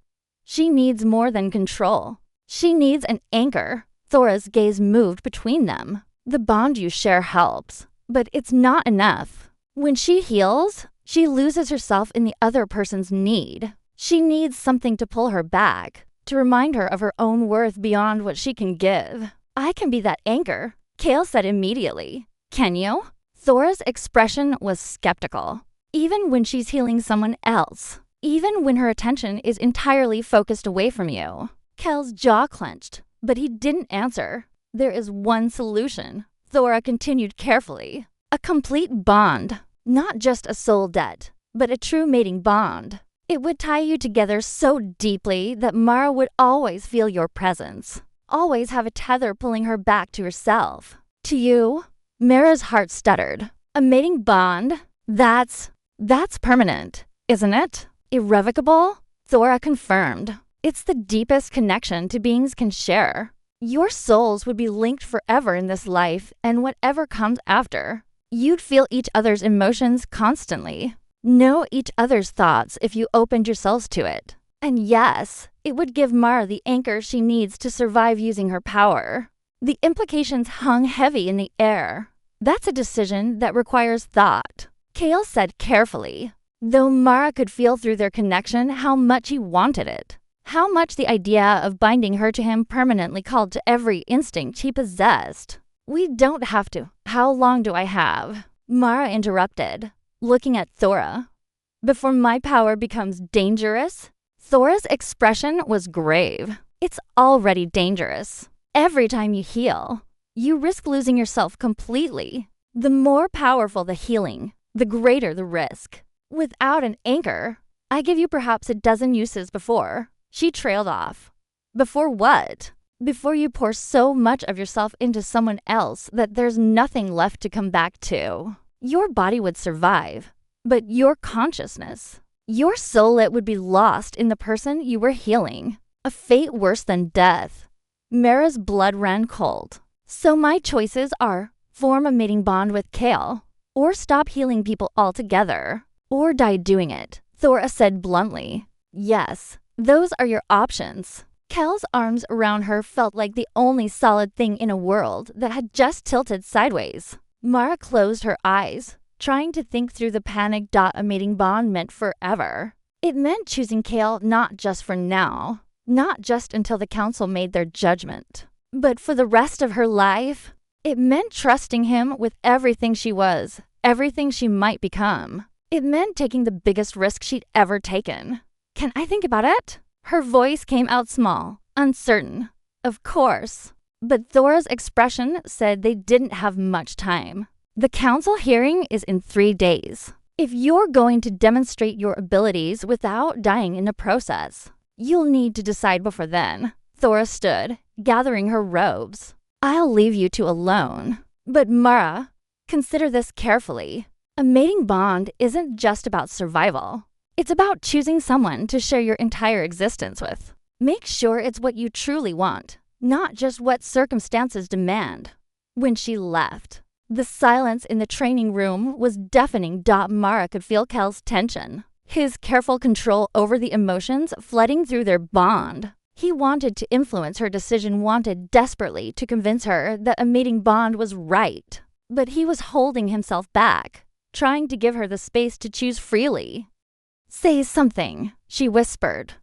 She needs more than control. She needs an anchor. Thora's gaze moved between them. The bond you share helps, but it's not enough. When she heals, she loses herself in the other person's need. She needs something to pull her back, to remind her of her own worth beyond what she can give. I can be that anchor, Kale said immediately. Can you? Thora's expression was skeptical. Even when she's healing someone else. Even when her attention is entirely focused away from you. Kel's jaw clenched, but he didn't answer. There is one solution, Thora continued carefully. A complete bond. Not just a soul debt, but a true mating bond. It would tie you together so deeply that Mara would always feel your presence. Always have a tether pulling her back to herself. To you? Mara's heart stuttered. A mating bond? That's permanent, isn't it? Irrevocable? Thora confirmed. It's the deepest connection two beings can share. Your souls would be linked forever in this life and whatever comes after. You'd feel each other's emotions constantly. Know each other's thoughts if you opened yourselves to it. And yes, it would give Mara the anchor she needs to survive using her power. The implications hung heavy in the air. That's a decision that requires thought, Kale said carefully, though Mara could feel through their connection how much he wanted it. How much the idea of binding her to him permanently called to every instinct he possessed. We don't have to. How long do I have? Mara interrupted, looking at Thora. Before my power becomes dangerous? Thora's expression was grave. It's already dangerous. Every time you heal, you risk losing yourself completely. The more powerful the healing, the greater the risk. Without an anchor, I give you perhaps a dozen uses before. She trailed off. Before what? Before you pour so much of yourself into someone else that there's nothing left to come back to. Your body would survive, but your consciousness, your soul, it would be lost in the person you were healing. A fate worse than death. Mara's blood ran cold. So my choices are form a mating bond with Kale, or stop healing people altogether, or die doing it, Thora said bluntly. Yes, those are your options. Kel's arms around her felt like the only solid thing in a world that had just tilted sideways. Mara closed her eyes, trying to think through the panic a mating bond meant forever. It meant choosing Cale not just for now, not just until the council made their judgment, but for the rest of her life. It meant trusting him with everything she was, everything she might become. It meant taking the biggest risk she'd ever taken. Can I think about it? Her voice came out small, uncertain. Of course. But Thora's expression said they didn't have much time. The council hearing is in 3 days. If you're going to demonstrate your abilities without dying in the process, you'll need to decide before then. Thora stood, gathering her robes. I'll leave you two alone. But Mara, consider this carefully. A mating bond isn't just about survival. It's about choosing someone to share your entire existence with. Make sure it's what you truly want, not just what circumstances demand. When she left, the silence in the training room was deafening. Mara could feel Kel's tension, his careful control over the emotions flooding through their bond. He wanted to influence her decision, wanted desperately to convince her that a mating bond was right. But he was holding himself back, trying to give her the space to choose freely. Say something, she whispered.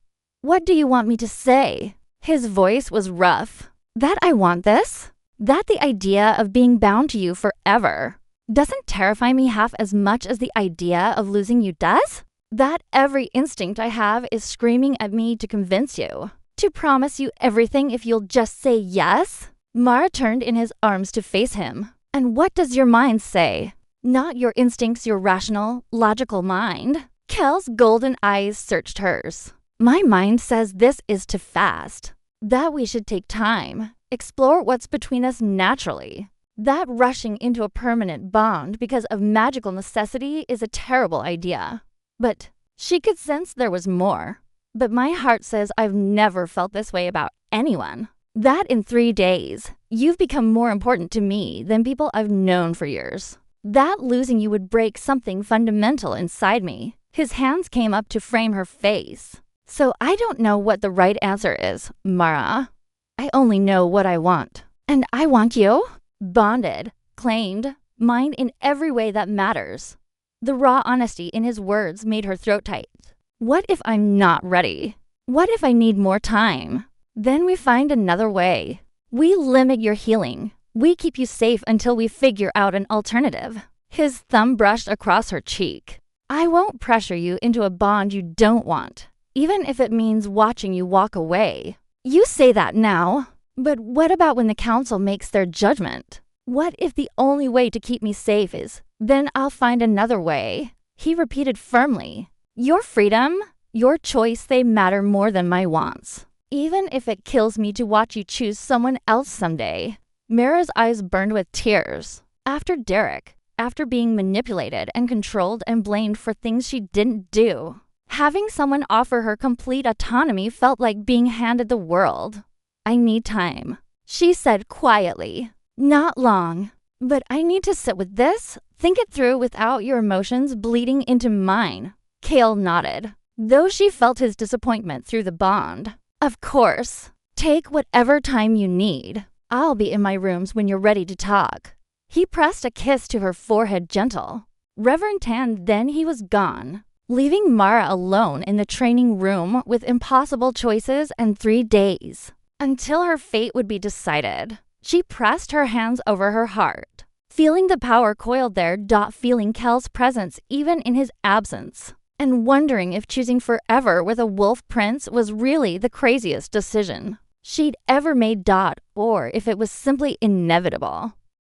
What do you want me to say? His voice was rough. That I want this? That the idea of being bound to you forever doesn't terrify me half as much as the idea of losing you does? That every instinct I have is screaming at me to convince you, to promise you everything if you'll just say yes? Mara turned in his arms to face him. And what does your mind say? Not your instincts, your rational, logical mind. Kel's golden eyes searched hers. My mind says this is too fast. That we should take time, explore what's between us naturally. That rushing into a permanent bond because of magical necessity is a terrible idea. But she could sense there was more. But my heart says I've never felt this way about anyone. That in 3 days, you've become more important to me than people I've known for years. That losing you would break something fundamental inside me. His hands came up to frame her face. So I don't know what the right answer is, Mara. I only know what I want. And I want you. Bonded, claimed, mine in every way that matters. The raw honesty in his words made her throat tight. What if I'm not ready? What if I need more time? Then we find another way. We limit your healing. We keep you safe until we figure out an alternative. His thumb brushed across her cheek. I won't pressure you into a bond you don't want, even if it means watching you walk away. You say that now, but what about when the council makes their judgment? What if the only way to keep me safe is, then I'll find another way? He repeated firmly. Your freedom, your choice, they matter more than my wants. Even if it kills me to watch you choose someone else someday. Mara's eyes burned with tears. After Derek, after being manipulated and controlled and blamed for things she didn't do, having someone offer her complete autonomy felt like being handed the world. I need time, she said quietly. Not long, but I need to sit with this, think it through without your emotions bleeding into mine. Cale nodded, though she felt his disappointment through the bond. Of course. Take whatever time you need. I'll be in my rooms when you're ready to talk. He pressed a kiss to her forehead, gentle. Reverend Tan, then he was gone, leaving Mara alone in the training room with impossible choices and 3 days, until her fate would be decided. She pressed her hands over her heart, feeling the power coiled there, feeling Kel's presence even in his absence, and wondering if choosing forever with a wolf prince was really the craziest decision she'd ever made, or if it was simply inevitable.